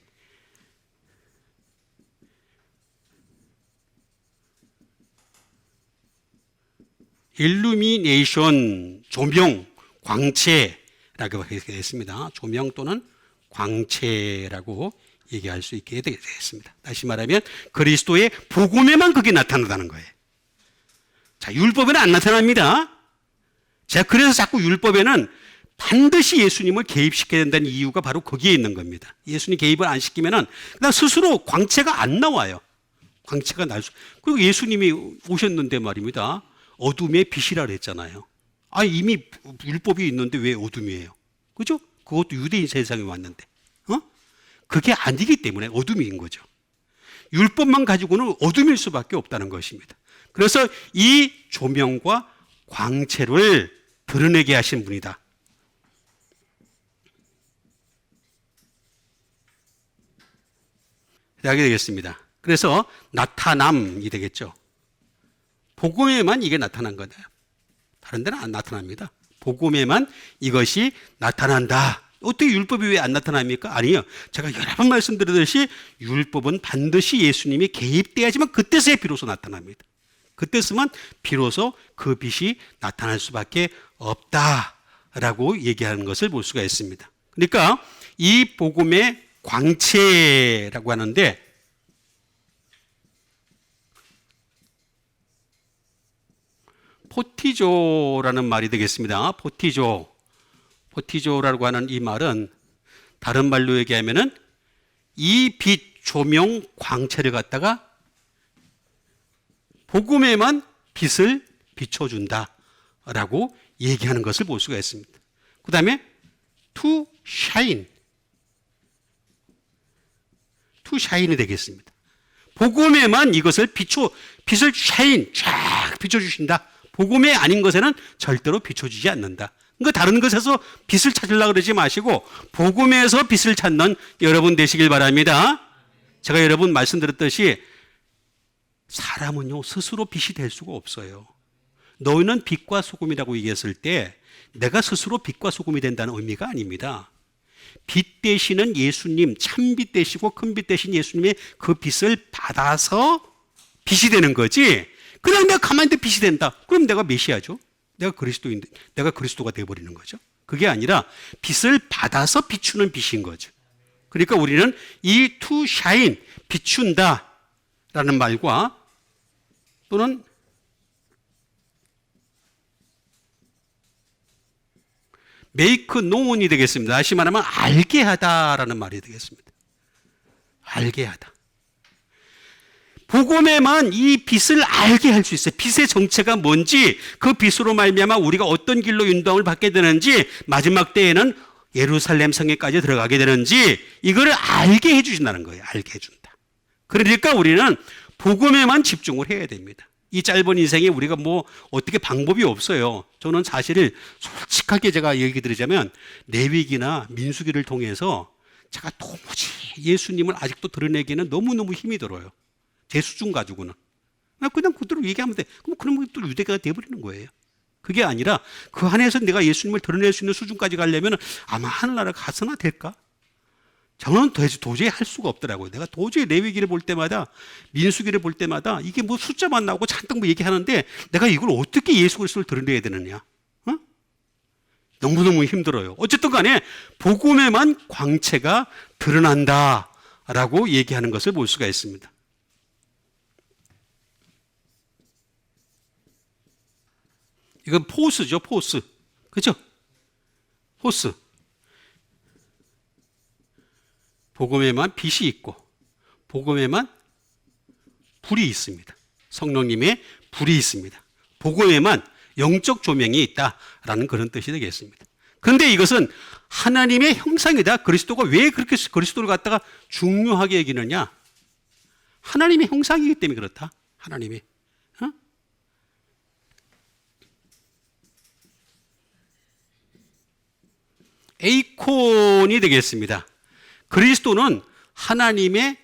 일루미네이션, 조명, 광채라고 하겠습니다. 조명 또는 광채라고 얘기할 수 있게 되겠습니다. 다시 말하면 그리스도의 복음에만 그게 나타나다는 거예요. 자, 율법에는 안 나타납니다. 제가 그래서 자꾸 율법에는 반드시 예수님을 개입시켜야 된다는 이유가 바로 거기에 있는 겁니다. 예수님 개입을 안 시키면은 그냥 스스로 광채가 안 나와요. 광채가 그리고 예수님이 오셨는데 말입니다. 어둠의 빛이라 그랬잖아요. 이미 율법이 있는데 왜 어둠이에요? 그죠? 그것도 유대인 세상에 왔는데. 그게 아니기 때문에 어둠인 거죠. 율법만 가지고는 어둠일 수밖에 없다는 것입니다. 그래서 이 조명과 광채를 드러내게 하신 분이다. 하게 되겠습니다. 그래서 나타남이 되겠죠. 복음에만 이게 나타난 거다. 다른 데는 안 나타납니다. 복음에만 이것이 나타난다. 어떻게 율법이 왜 안 나타납니까? 아니요. 제가 여러 번 말씀드렸듯이 율법은 반드시 예수님이 개입돼야지만 그때서야 비로소 나타납니다. 그때서만 비로소 그 빛이 나타날 수밖에 없다라고 얘기하는 것을 볼 수가 있습니다. 그러니까 이 복음의 광채라고 하는데 포티조라는 말이 되겠습니다. 포티조라고 하는 이 말은 다른 말로 얘기하면은 이 빛, 조명, 광채를 갖다가 복음에만 빛을 비춰준다라고 얘기하는 것을 볼 수가 있습니다. 그 다음에 to shine이 되겠습니다. 복음에만 이것을 빛을 쫙 비춰주신다. 복음이 아닌 것에는 절대로 비춰주지 않는다. 그러니까 다른 것에서 빛을 찾으려고 그러지 마시고 복음에서 빛을 찾는 여러분 되시길 바랍니다. 제가 여러분 말씀드렸듯이 사람은요 스스로 빛이 될 수가 없어요. 너희는 빛과 소금이라고 얘기했을 때 내가 스스로 빛과 소금이 된다는 의미가 아닙니다. 빛 되시는 예수님, 참빛 되시고 큰 빛 되신 예수님의 그 빛을 받아서 빛이 되는 거지. 그냥 내가 가만히 있는데 빛이 된다. 그럼 내가 메시아죠. 내가 그리스도인데, 내가 그리스도가 되어버리는 거죠. 그게 아니라 빛을 받아서 비추는 빛인 거죠. 그러니까 우리는 이 to shine, 비춘다 라는 말과 또는 make known이 되겠습니다. 다시 말하면 알게 하다라는 말이 되겠습니다. 알게 하다. 복음에만 이 빛을 알게 할 수 있어요. 빛의 정체가 뭔지, 그 빛으로 말미암아 우리가 어떤 길로 인도함을 받게 되는지, 마지막 때에는 예루살렘 성에까지 들어가게 되는지 이거를 알게 해주신다는 거예요. 알게 해준다. 그러니까 우리는 복음에만 집중을 해야 됩니다. 이 짧은 인생에 우리가 뭐 어떻게 방법이 없어요. 저는 사실 솔직하게 제가 얘기 드리자면 레위기나 민수기를 통해서 제가 도무지 예수님을 아직도 드러내기는 너무너무 힘이 들어요. 제 수준 가지고는. 그냥 그대로 얘기하면 돼. 그러면 또 유대가 돼버리는 거예요. 그게 아니라 그 안에서 내가 예수님을 드러낼 수 있는 수준까지 가려면 아마 하늘나라 가서나 될까? 저는 도저히 할 수가 없더라고요. 내가 도저히 레위기를 볼 때마다, 민수기를 볼 때마다 이게 뭐 숫자만 나오고 잔뜩 뭐 얘기하는데 내가 이걸 어떻게 예수 그리스도를 드러내야 되느냐? 어? 너무너무 힘들어요. 어쨌든 간에 복음에만 광채가 드러난다라고 얘기하는 것을 볼 수가 있습니다. 이건 포스죠, 포스. 그죠? 포스. 복음에만 빛이 있고 복음에만 불이 있습니다. 성령님의 불이 있습니다. 복음에만 영적 조명이 있다라는 그런 뜻이 되겠습니다. 그런데 이것은 하나님의 형상이다. 그리스도가 왜 그렇게 그리스도를 갖다가 중요하게 여기느냐? 하나님의 형상이기 때문에 그렇다. 하나님이. 에이콘이 되겠습니다. 그리스도는 하나님의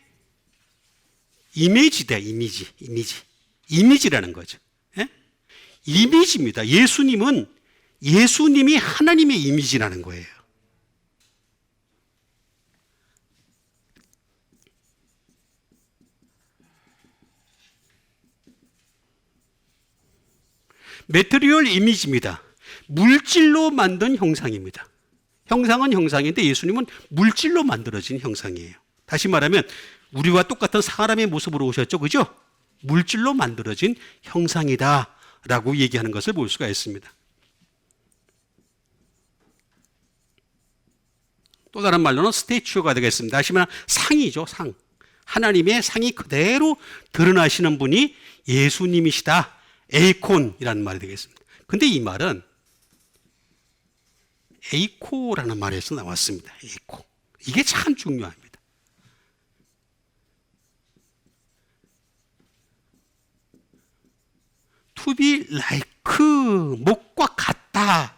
이미지다. 이미지라는 거죠. 예? 이미지입니다. 예수님이 하나님의 이미지라는 거예요. 매트리얼 이미지입니다. 물질로 만든 형상입니다. 형상은 형상인데 예수님은 물질로 만들어진 형상이에요. 다시 말하면 우리와 똑같은 사람의 모습으로 오셨죠. 그죠? 물질로 만들어진 형상이다 라고 얘기하는 것을 볼 수가 있습니다. 또 다른 말로는 스태츄가 되겠습니다. 다시 말하면 상이죠. 상. 하나님의 상이 그대로 드러나시는 분이 예수님이시다. 에이콘이라는 말이 되겠습니다. 근데 이 말은 에이코라는 말에서 나왔습니다. 에이코. 이게 참 중요합니다. To be like, 목과 같다.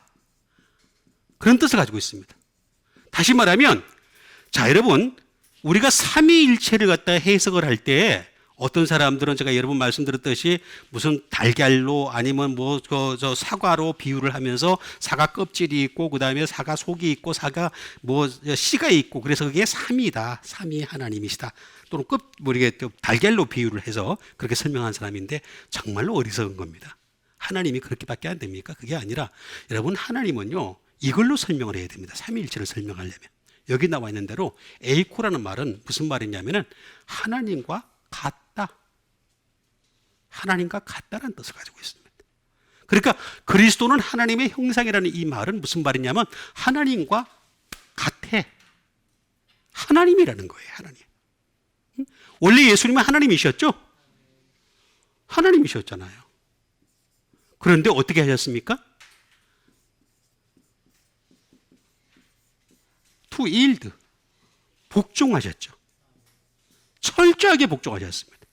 그런 뜻을 가지고 있습니다. 다시 말하면, 자, 여러분, 우리가 삼위일체를 갖다 해석을 할 때 어떤 사람들은 제가 여러 번 말씀드렸듯이 무슨 달걀로 아니면 뭐 저 사과로 비유를 하면서 사과 껍질이 있고 그 다음에 사과 속이 있고 사과 뭐 씨가 있고 그래서 그게 삼위다. 삼위 하나님이시다. 또는 이게 달걀로 비유를 해서 그렇게 설명한 사람인데 정말로 어리석은 겁니다. 하나님이 그렇게밖에 안 됩니까? 그게 아니라 여러분 하나님은요 이걸로 설명을 해야 됩니다. 삼위일체를 설명하려면 여기 나와 있는 대로 에이코라는 말은 무슨 말이냐면은 하나님과 같다. 하나님과 같다라는 뜻을 가지고 있습니다. 그러니까 그리스도는 하나님의 형상이라는 이 말은 무슨 말이냐면 하나님과 같아. 하나님이라는 거예요. 하나님. 원래 예수님은 하나님이셨죠? 하나님이셨잖아요. 그런데 어떻게 하셨습니까? To yield. 복종하셨죠. 철저하게 복종하셨습니다.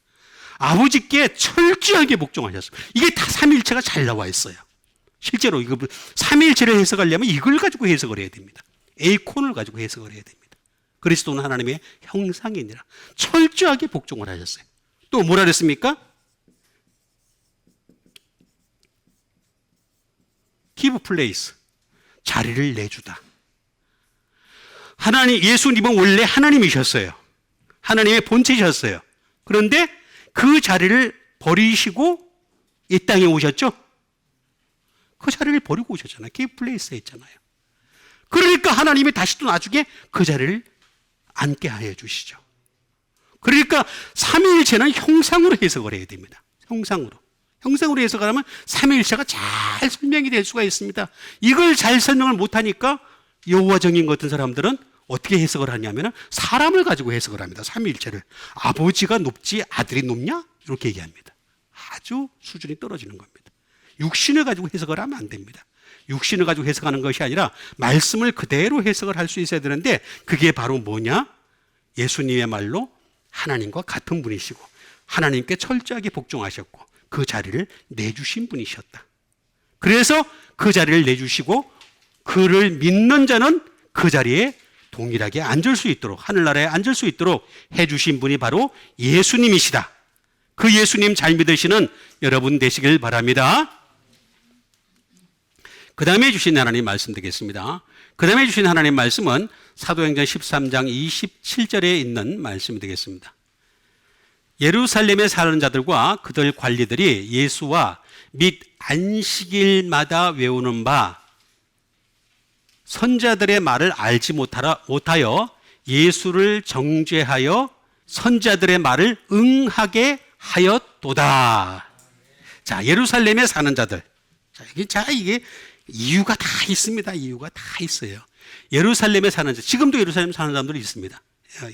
아버지께 철저하게 복종하셨습니다. 이게 다 삼위일체가 잘 나와 있어요. 실제로 이거 삼위일체를 해석하려면 이걸 가지고 해석을 해야 됩니다. 에이콘을 가지고 해석을 해야 됩니다. 그리스도는 하나님의 형상이니라. 철저하게 복종을 하셨어요. 또 뭐라 그랬습니까? give place. 자리를 내주다. 예수님은 원래 하나님이셨어요. 하나님의 본체셨어요. 그런데 그 자리를 버리시고 이 땅에 오셨죠? 그 자리를 버리고 오셨잖아요. give place에 있잖아요. 그러니까 하나님이 다시 또 나중에 그 자리를 앉게 하여 주시죠. 그러니까 삼위일체는 형상으로 해석을 해야 됩니다. 형상으로 해석하면 삼위일체가 잘 설명이 될 수가 있습니다. 이걸 잘 설명을 못하니까 여호와 증인 같은 사람들은 어떻게 해석을 하냐면 사람을 가지고 해석을 합니다. 삼위일체를. 아버지가 높지 아들이 높냐? 이렇게 얘기합니다. 아주 수준이 떨어지는 겁니다. 육신을 가지고 해석을 하면 안 됩니다. 육신을 가지고 해석하는 것이 아니라 말씀을 그대로 해석을 할 수 있어야 되는데 그게 바로 뭐냐? 예수님의 말로 하나님과 같은 분이시고 하나님께 철저하게 복종하셨고 그 자리를 내주신 분이셨다. 그래서 그 자리를 내주시고 그를 믿는 자는 그 자리에 동일하게 앉을 수 있도록 하늘나라에 앉을 수 있도록 해주신 분이 바로 예수님이시다. 그 예수님 잘 믿으시는 여러분 되시길 바랍니다. 그 다음에 주신 하나님 말씀 되겠습니다. 그 다음에 주신 하나님 말씀은 사도행전 13장 27절에 있는 말씀이 되겠습니다. 예루살렘에 사는 자들과 그들 관리들이 예수와 및 안식일마다 외우는 바 선자들의 말을 알지 못하여 예수를 정죄하여 선자들의 말을 응하게 하였도다. 자, 예루살렘에 사는 자들. 이게 이유가 다 있습니다. 이유가 다 있어요. 예루살렘에 사는 자, 지금도 예루살렘에 사는 사람들이 있습니다.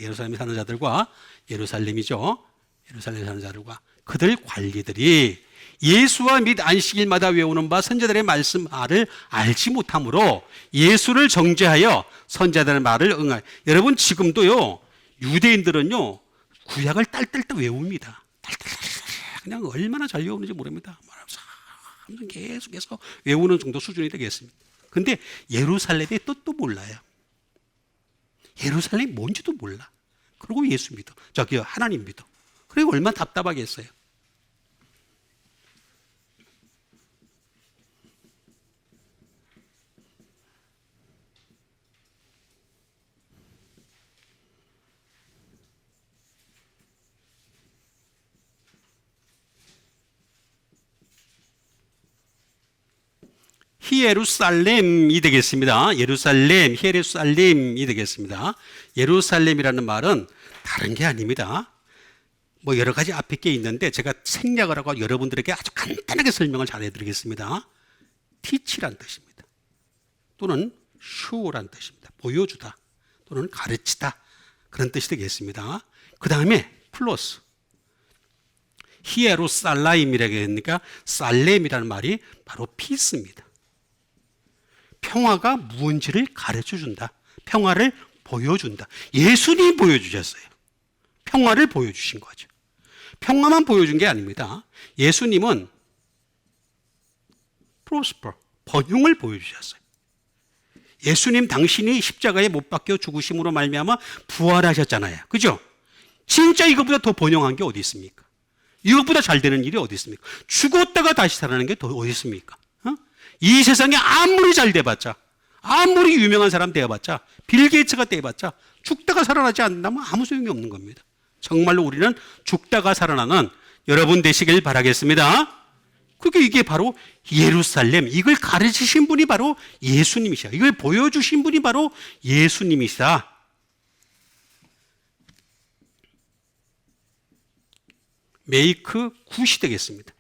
예루살렘에 사는 자들과 예루살렘이죠. 예루살렘에 사는 자들과 그들 관리들이 예수와 및 안식일마다 외우는 바 선자들의 말을 알지 못함으로 예수를 정죄하여 선자들의 말을 응하여. 여러분 지금도요 유대인들은요 구약을 딸딸딸 외웁니다. 딸딸딸 그냥 얼마나 잘 외우는지 모릅니다. 계속해서 외우는 정도 수준이 되겠습니다. 근데 예루살렘의 뜻도 몰라요. 예루살렘이 뭔지도 몰라. 그리고 예수 믿어. 하나님 믿어. 그리고 얼마나 답답하겠어요. 히에루살렘이 되겠습니다. 히에루살렘이 되겠습니다. 예루살렘이라는 말은 다른 게 아닙니다. 뭐 여러 가지 앞에 게 있는데 제가 생략을 하고 여러분들에게 아주 간단하게 설명을 잘 해드리겠습니다. teach란 뜻입니다. 또는 show란 뜻입니다. 보여주다 또는 가르치다 그런 뜻이 되겠습니다. 그 다음에 플러스 히에루살라임이라고 하니까 살렘이라는 말이 바로 피스입니다. 평화가 무언지를 가르쳐준다. 평화를 보여준다. 예수님이 보여주셨어요. 평화를 보여주신 거죠. 평화만 보여준 게 아닙니다. 예수님은 prosper, 번영을 보여주셨어요. 예수님 당신이 십자가에 못 박혀 죽으심으로 말미암아 부활하셨잖아요. 그죠? 진짜 이것보다 더 번영한 게 어디 있습니까? 이것보다 잘 되는 일이 어디 있습니까? 죽었다가 다시 살아나는 게 더 어디 있습니까? 이 세상에 아무리 잘 돼봤자, 아무리 유명한 사람 돼봤자, 빌 게이츠가 돼봤자 죽다가 살아나지 않는다면 아무 소용이 없는 겁니다. 정말로 우리는 죽다가 살아나는 여러분 되시길 바라겠습니다. 그게 이게 바로 예루살렘, 이걸 가르치신 분이 바로 예수님이시다. 이걸 보여주신 분이 바로 예수님이시다. 메이크 굿이 되겠습니다.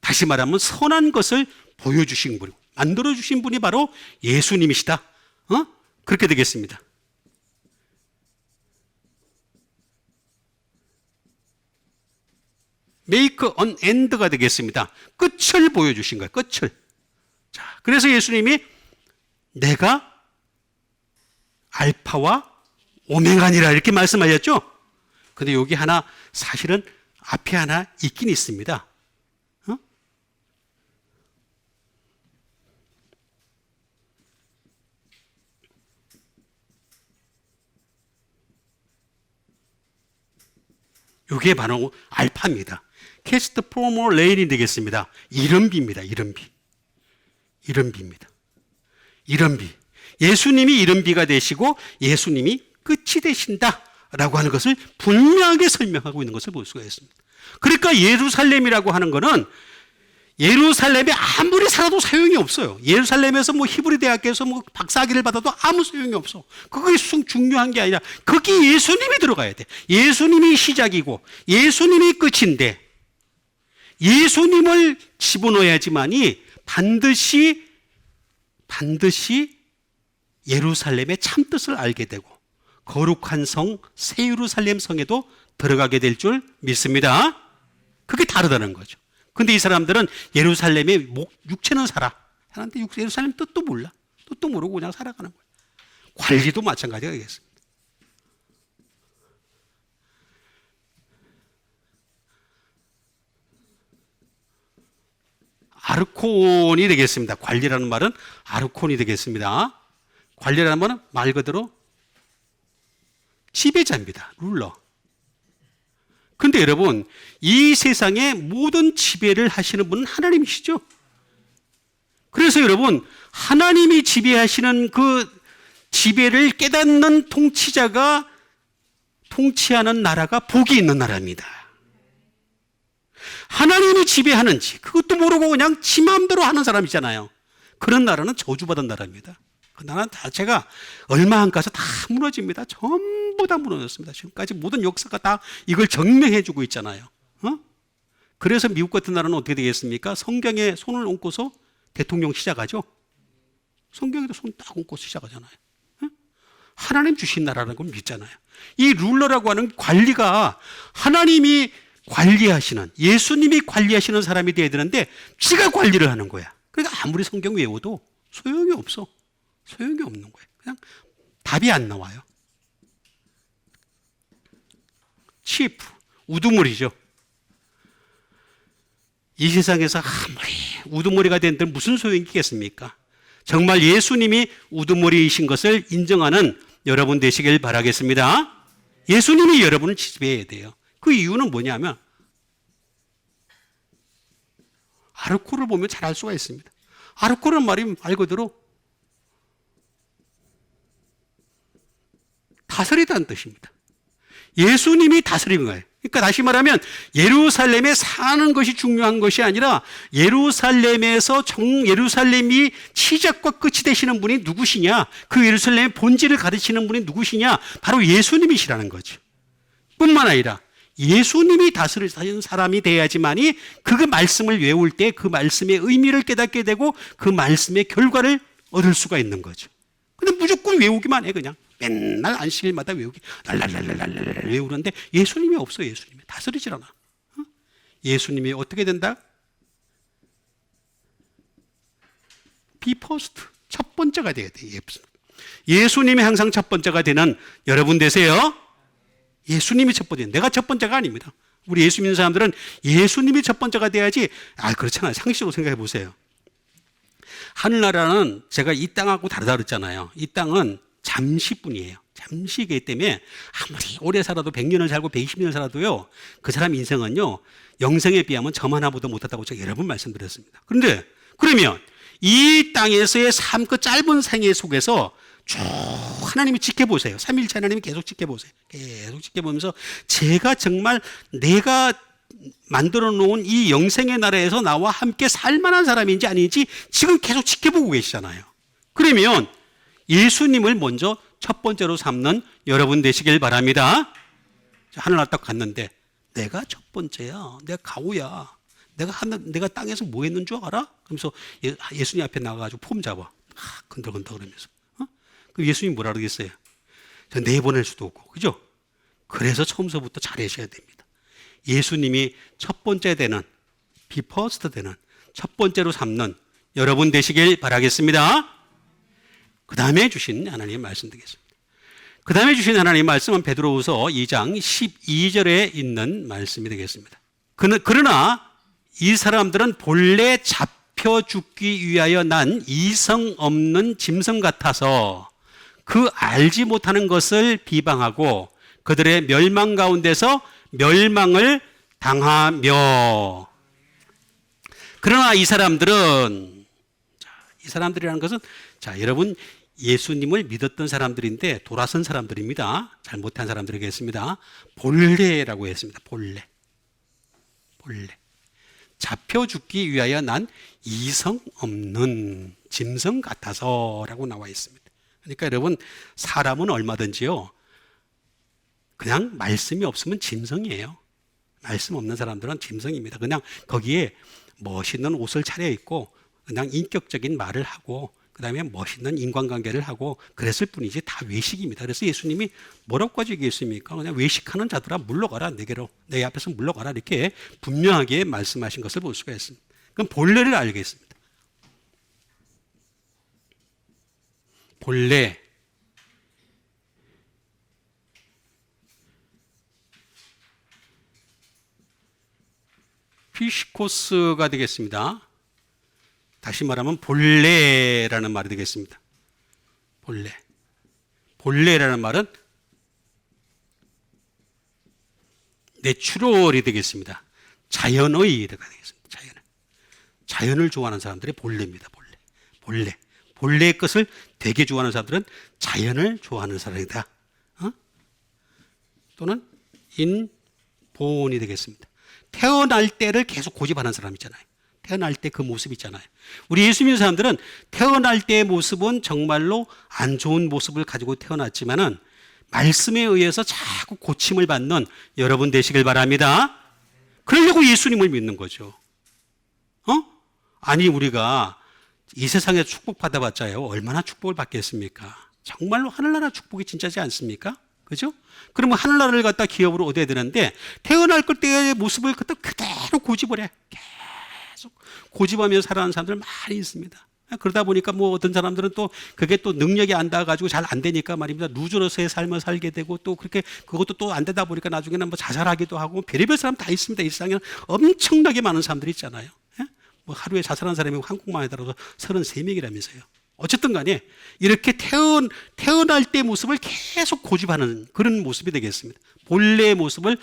다시 말하면 선한 것을 보여주신 분, 만들어주신 분이 바로 예수님이시다. 그렇게 되겠습니다. make an end가 되겠습니다. 끝을 보여주신 거예요. 끝을. 자, 그래서 예수님이 내가 알파와 오메가니라 이렇게 말씀하셨죠. 근데 여기 하나 사실은 앞에 하나 있긴 있습니다. 이게 바로 알파입니다. 캐스트 프로모 레인이 되겠습니다. 이른비입니다. 이른비입니다. 이른비. 예수님이 이른비가 되시고 예수님이 끝이 되신다라고 하는 것을 분명하게 설명하고 있는 것을 볼 수가 있습니다. 그러니까 예루살렘이라고 하는 것은 예루살렘에 아무리 살아도 소용이 없어요. 예루살렘에서 뭐 히브리 대학교에서 뭐 박사학위를 받아도 아무 소용이 없어. 그게 중요한 게 아니라 거기 예수님이 들어가야 돼. 예수님이 시작이고 예수님이 끝인데 예수님을 집어넣어야지만이 반드시 예루살렘의 참뜻을 알게 되고 거룩한 성 새 예루살렘 성에도 들어가게 될 줄 믿습니다. 그게 다르다는 거죠. 근데 이 사람들은 예루살렘의 육체는 살아. 사람한테 예루살렘 뜻도 몰라. 뜻도 모르고 그냥 살아가는 거예요. 관리도 마찬가지가 되겠습니다. 아르콘이 되겠습니다. 관리라는 말은 아르콘이 되겠습니다. 관리라는 말은 말 그대로 지배자입니다. 룰러. 근데 여러분, 이 세상의 모든 지배를 하시는 분은 하나님이시죠. 그래서 여러분, 하나님이 지배하시는 그 지배를 깨닫는 통치자가 통치하는 나라가 복이 있는 나라입니다. 하나님이 지배하는지 그것도 모르고 그냥 지 마음대로 하는 사람이잖아요. 그런 나라는 저주받은 나라입니다. 그 나라 자체가 얼마 안 가서 다 무너집니다. 전부 다 무너졌습니다. 지금까지 모든 역사가 다 이걸 증명해 주고 있잖아요. 그래서 미국 같은 나라는 어떻게 되겠습니까? 성경에 손을 얹고서 대통령 시작하죠. 성경에도 손 딱 얹고 시작하잖아요. 하나님 주신 나라라는 걸 믿잖아요. 이 룰러라고 하는 관리가 하나님이 관리하시는, 예수님이 관리하시는 사람이 되어야 되는데 지가 관리를 하는 거야. 그러니까 아무리 성경 외워도 소용이 없어. 소용이 없는 거예요. 그냥 답이 안 나와요. 치프, 우두머리죠. 이 세상에서 아무리 우두머리가 된 데는 무슨 소용이 있겠습니까? 정말 예수님이 우두머리이신 것을 인정하는 여러분 되시길 바라겠습니다. 예수님이 여러분을 지배해야 돼요. 그 이유는 뭐냐면 아르코를 보면 잘 알 수가 있습니다. 아르코는 말이 말 그대로 다스리다는 뜻입니다. 예수님이 다스리는 거예요. 그러니까 다시 말하면 예루살렘에 사는 것이 중요한 것이 아니라 예루살렘이 시작과 끝이 되시는 분이 누구시냐, 그 예루살렘의 본질을 가르치는 분이 누구시냐, 바로 예수님이시라는 거죠. 뿐만 아니라 예수님이 다스리는 사람이 돼야지만이 그 말씀을 외울 때 그 말씀의 의미를 깨닫게 되고 그 말씀의 결과를 얻을 수가 있는 거죠. 근데 무조건 외우기만 해. 그냥 맨날 안식일마다 외우기 랄랄랄랄랄 외우는데 예수님이 없어. 예수님이 다스리질 않아. 예수님이 어떻게 된다? Be first. 첫 번째가 돼야 돼. 예수님이 항상 첫 번째가 되는 여러분 되세요. 예수님이 첫 번째. 내가 첫 번째가 아닙니다. 우리 예수 믿는 사람들은 예수님이 첫 번째가 돼야지. 그렇잖아요. 상식으로 생각해 보세요. 하늘나라는 제가 이 땅하고 다르다 그랬잖아요. 이 땅은 잠시뿐이에요. 잠시이기 때문에 아무리 오래 살아도 100년을 살고 120년을 살아도요, 그 사람 인생은요, 영생에 비하면 점 하나보다 못하다고 제가 여러 번 말씀드렸습니다. 그런데 그러면 이 땅에서의 삶, 그 짧은 생애 속에서 쭉 하나님이 지켜보세요. 삼위일체 하나님이 계속 지켜보세요. 계속 지켜보면서 제가 정말 내가 만들어 놓은 이 영생의 나라에서 나와 함께 살 만한 사람인지 아닌지 지금 계속 지켜보고 계시잖아요. 그러면 예수님을 먼저 첫 번째로 삼는 여러분 되시길 바랍니다. 하늘나라 딱 갔는데 내가 첫 번째야. 내가 가오야. 내가 땅에서 뭐 했는 줄 알아? 그러면서 예수님 앞에 나가가지고 폼 잡아. 건들건들 그러면서. 그럼 예수님 뭐라 그러겠어요? 저 내보낼 수도 없고. 그죠? 그래서 처음서부터 잘하셔야 됩니다. 예수님이 첫 번째 되는, 비퍼스트 되는, 첫 번째로 삼는 여러분 되시길 바라겠습니다. 그 다음에 주신 하나님의 말씀 드리겠습니다. 그 다음에 주신 하나님의 말씀은 베드로후서 2장 12절에 있는 말씀이 되겠습니다. 그러나 이 사람들은 본래 잡혀 죽기 위하여 난 이성 없는 짐승 같아서 그 알지 못하는 것을 비방하고 그들의 멸망 가운데서 멸망을 당하며. 그러나 이 사람들은, 이 사람들이라는 것은, 여러분 예수님을 믿었던 사람들인데 돌아선 사람들입니다. 잘못한 사람들이겠습니다. 본래라고 했습니다. 본래. 잡혀 죽기 위하여 난 이성 없는 짐승 같아서 라고 나와 있습니다. 그러니까 여러분, 사람은 얼마든지요, 그냥 말씀이 없으면 짐승이에요. 말씀 없는 사람들은 짐승입니다. 그냥 거기에 멋있는 옷을 차려입고 그냥 인격적인 말을 하고 그 다음에 멋있는 인간관계를 하고 그랬을 뿐이지 다 외식입니다. 그래서 예수님이 뭐라고 얘기했습니까? 그냥 외식하는 자들아 물러가라. 내게로, 내 앞에서 물러가라. 이렇게 분명하게 말씀하신 것을 볼 수가 있습니다. 그럼 본래를 알겠습니다. 본래. 피시코스가 되겠습니다. 다시 말하면 본래라는 말이 되겠습니다. 본래라는 말은 내추럴이 되겠습니다. 자연의가 되겠습니다. 자연을 좋아하는 사람들의 본래입니다. 본래의 것을 되게 좋아하는 사람들은 자연을 좋아하는 사람이다. 또는 인본이 되겠습니다. 태어날 때를 계속 고집하는 사람 있잖아요. 태어날 때 그 모습 있잖아요. 우리 예수 믿는 사람들은 태어날 때의 모습은 정말로 안 좋은 모습을 가지고 태어났지만은 말씀에 의해서 자꾸 고침을 받는 여러분 되시길 바랍니다. 그러려고 예수님을 믿는 거죠. 아니 우리가 이 세상에 축복받아봤자요, 얼마나 축복을 받겠습니까? 정말로 하늘나라 축복이 진짜지 않습니까? 그죠? 그러면 하늘나라를 갖다 기업으로 얻어야 되는데 태어날 때의 모습을 그대로 고집을 해. 계속 고집하며 살아가는 사람들 많이 있습니다. 그러다 보니까 뭐 어떤 사람들은 또 그게 또 능력이 안 닿아가지고 잘 안 되니까 말입니다. 루저로서의 삶을 살게 되고 또 그렇게 그것도 또 안 되다 보니까 나중에는 뭐 자살하기도 하고 별의별 사람 다 있습니다. 이 세상에는 엄청나게 많은 사람들이 있잖아요. 뭐 하루에 자살한 사람이 한국만 해더라도 33명이라면서요. 어쨌든 간에 이렇게 태어날 때 모습을 계속 고집하는 그런 모습이 되겠습니다. 본래의 모습을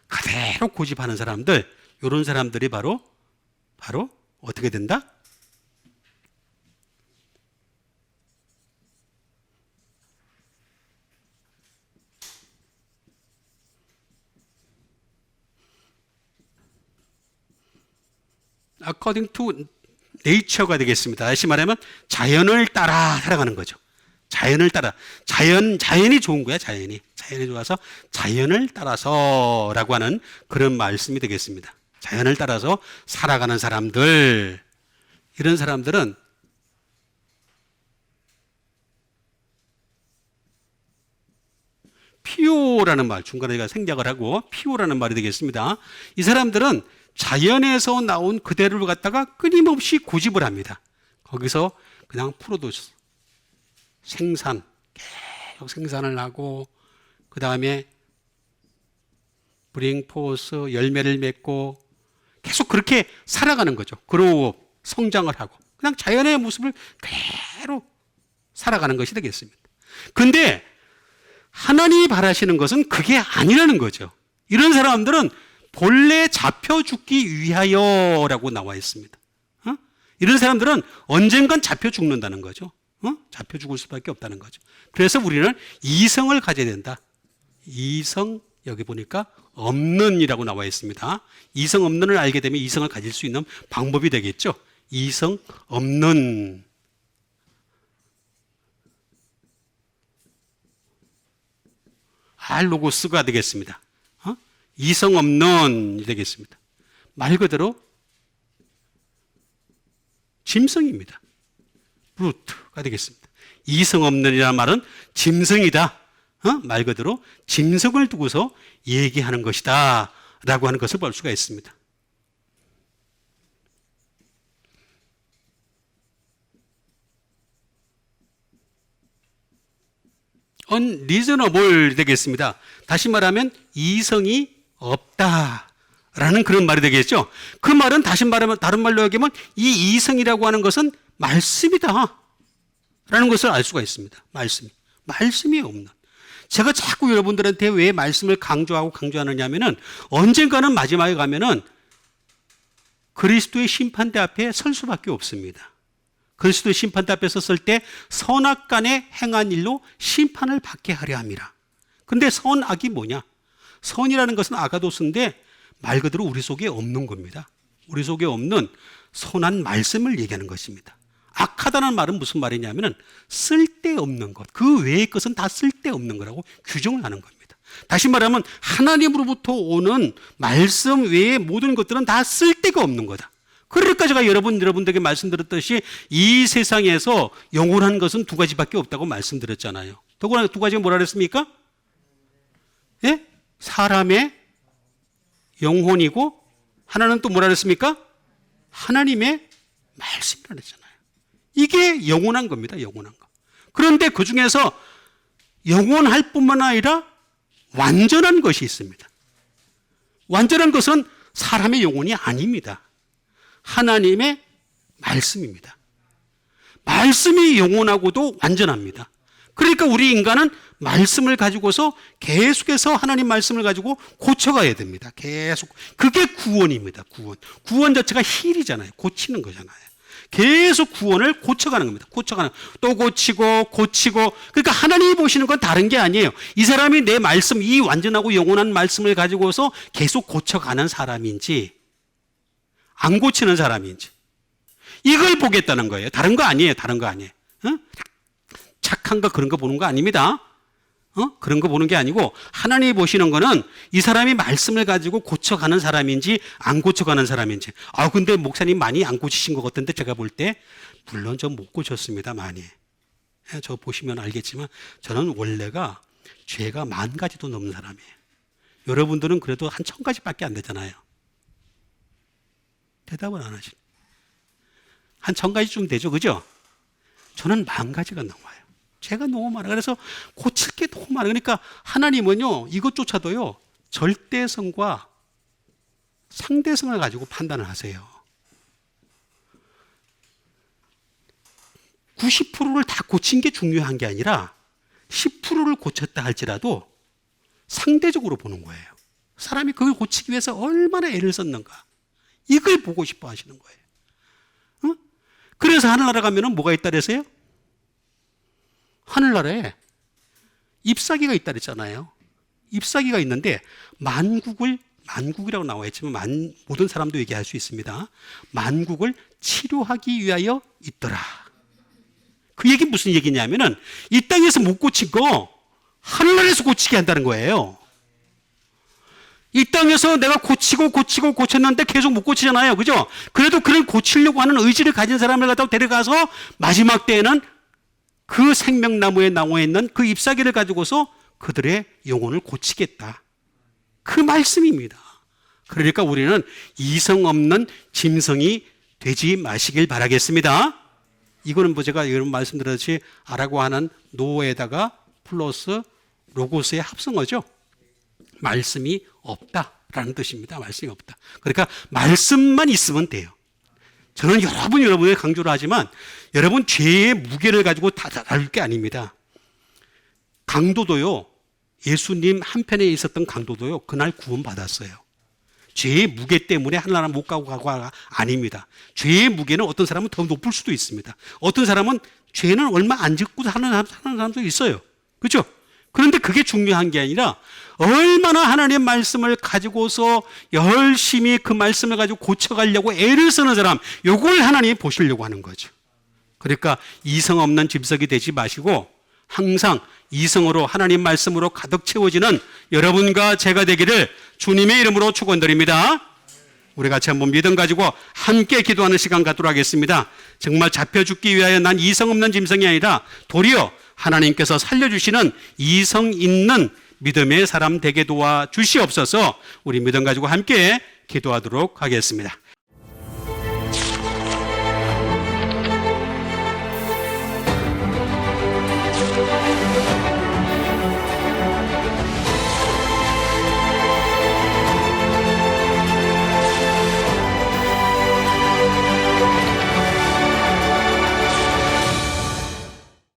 그대로 고집하는 사람들, 이런 사람들이 바로 어떻게 된다? according to nature가 되겠습니다. 다시 말하면 자연을 따라 살아가는 거죠. 자연을 따라. 자연이 좋은 거야, 자연이 좋아서 자연을 따라서라고 하는 그런 말씀이 되겠습니다. 자연을 따라서 살아가는 사람들, 이런 사람들은 피오라는 말, 중간에 제가 생략을 하고 피오라는 말이 되겠습니다. 이 사람들은 자연에서 나온 그대로를 갖다가 끊임없이 고집을 합니다. 거기서 그냥 프로듀스, 계속 생산을 하고 그 다음에 브링 포스, 열매를 맺고 계속 그렇게 살아가는 거죠. 그로우 성장을 하고 그냥 자연의 모습을 그대로 살아가는 것이 되겠습니다. 근데 하나님이 바라시는 것은 그게 아니라는 거죠. 이런 사람들은 본래 잡혀 죽기 위하여라고 나와 있습니다. 이런 사람들은 언젠간 잡혀 죽는다는 거죠. 잡혀 죽을 수밖에 없다는 거죠. 그래서 우리는 이성을 가져야 된다. 이성 여기 보니까 없는이라고 나와 있습니다. 이성 없는을 알게 되면 이성을 가질 수 있는 방법이 되겠죠. 이성 없는. 로고스가 되겠습니다. 이성 없는이 되겠습니다. 말 그대로 짐승입니다. 루트가 되겠습니다. 이성 없는이라는 말은 짐승이다. 말 그대로 짐승을 두고서 얘기하는 것이다 라고 하는 것을 볼 수가 있습니다. unreasonable 되겠습니다. 다시 말하면 이성이 없다라는 그런 말이 되겠죠. 그 말은 다시 말하면 다른 말로 얘기하면 이 이성이라고 하는 것은 말씀이다 라는 것을 알 수가 있습니다. 말씀이 없는. 제가 자꾸 여러분들한테 왜 말씀을 강조하느냐 하면은 언젠가는 마지막에 가면은 그리스도의 심판대 앞에 설 수밖에 없습니다. 그리스도의 심판대 앞에 섰을 때 선악간에 행한 일로 심판을 받게 하려 함이라. 근데 선악이 뭐냐? 선이라는 것은 아가도스인데 말 그대로 우리 속에 없는 겁니다. 우리 속에 없는 선한 말씀을 얘기하는 것입니다. 악하다는 말은 무슨 말이냐면은 쓸데없는 것, 그 외의 것은 다 쓸데없는 거라고 규정을 하는 겁니다. 다시 말하면 하나님으로부터 오는 말씀 외의 모든 것들은 다 쓸데가 없는 거다. 그러니까 제가 여러분들에게 말씀드렸듯이 이 세상에서 영원한 것은 두 가지밖에 없다고 말씀드렸잖아요. 두 가지가 뭐라 그랬습니까? 예? 사람의 영혼이고 하나는 또 뭐라 그랬습니까? 하나님의 말씀이라 그랬잖아요. 이게 영원한 겁니다. 영원한 거. 그런데 그 중에서 영원할 뿐만 아니라 완전한 것이 있습니다. 완전한 것은 사람의 영혼이 아닙니다. 하나님의 말씀입니다. 말씀이 영원하고도 완전합니다. 그러니까 우리 인간은 말씀을 가지고서 계속해서 하나님 말씀을 가지고 고쳐가야 됩니다. 계속. 그게 구원입니다. 구원 자체가 힐이잖아요. 고치는 거잖아요. 계속 구원을 고쳐가는 겁니다. 또 고치고. 그러니까 하나님이 보시는 건 다른 게 아니에요. 이 사람이 내 말씀, 이 완전하고 영원한 말씀을 가지고서 계속 고쳐가는 사람인지 안 고치는 사람인지 이걸 보겠다는 거예요. 다른 거 아니에요. 착한 거 그런 거 보는 거 아닙니다. 그런 거 보는 게 아니고 하나님이 보시는 거는 이 사람이 말씀을 가지고 고쳐가는 사람인지 안 고쳐가는 사람인지. 근데 목사님 많이 안 고치신 것 같은데 제가 볼 때 물론 좀 못 고쳤습니다. 많이. 저 보시면 알겠지만 저는 원래가 죄가 10,000가지도 넘는 사람이에요. 여러분들은 그래도 한 1,000가지밖에 안 되잖아요. 대답을 안 하시네. 한 1,000가지쯤 되죠. 그죠? 저는 10,000가지가 넘어요. 죄가 너무 많아요. 그래서 고칠 게 너무 많아요. 그러니까 하나님은요, 이것조차도요, 절대성과 상대성을 가지고 판단을 하세요. 90%를 다 고친 게 중요한 게 아니라 10%를 고쳤다 할지라도 상대적으로 보는 거예요. 사람이 그걸 고치기 위해서 얼마나 애를 썼는가. 이걸 보고 싶어 하시는 거예요. 그래서 하늘나라 가면은 뭐가 있다 그랬어요? 하늘나라에 잎사귀가 있다 그랬잖아요. 잎사귀가 있는데 만국이라고 나와 있지만 모든 사람도 얘기할 수 있습니다. 만국을 치료하기 위하여 있더라. 그 얘기 무슨 얘기냐면은 이 땅에서 못 고친 거 하늘나라에서 고치게 한다는 거예요. 이 땅에서 내가 고쳤는데 계속 못 고치잖아요. 그죠? 그래도 그런 고치려고 하는 의지를 가진 사람을 갖다 데려가서 마지막 때에는 그 생명나무에 나와 있는 그 잎사귀를 가지고서 그들의 영혼을 고치겠다. 그 말씀입니다. 그러니까 우리는 이성 없는 짐승이 되지 마시길 바라겠습니다. 이거는 제가 이런 말씀드렸듯이 아라고 하는 노에다가 플러스 로고스의 합성어죠. 말씀이 없다라는 뜻입니다. 말씀이 없다. 그러니까 말씀만 있으면 돼요. 저는 여러분에게 강조를 하지만 여러분 죄의 무게를 가지고 다 다룰 게 아닙니다. 강도도요. 예수님 한편에 있었던 강도도요. 그날 구원받았어요. 죄의 무게 때문에 하늘나라 못 가고가 아닙니다. 죄의 무게는 어떤 사람은 더 높을 수도 있습니다. 어떤 사람은 죄는 얼마 안 짓고 사는 사람도 있어요. 그렇죠? 그런데 그게 중요한 게 아니라 얼마나 하나님의 말씀을 가지고서 열심히 그 말씀을 가지고 고쳐가려고 애를 쓰는 사람, 요걸 하나님이 보시려고 하는 거죠. 그러니까 이성 없는 집석이 되지 마시고 항상 이성으로 하나님 말씀으로 가득 채워지는 여러분과 제가 되기를 주님의 이름으로 축원드립니다. 우리 같이 한번 믿음 가지고 함께 기도하는 시간 갖도록 하겠습니다. 정말 잡혀 죽기 위하여 난 이성 없는 짐승이 아니라 도리어 하나님께서 살려주시는 이성 있는 믿음의 사람 되게 도와 주시옵소서. 우리 믿음 가지고 함께 기도하도록 하겠습니다.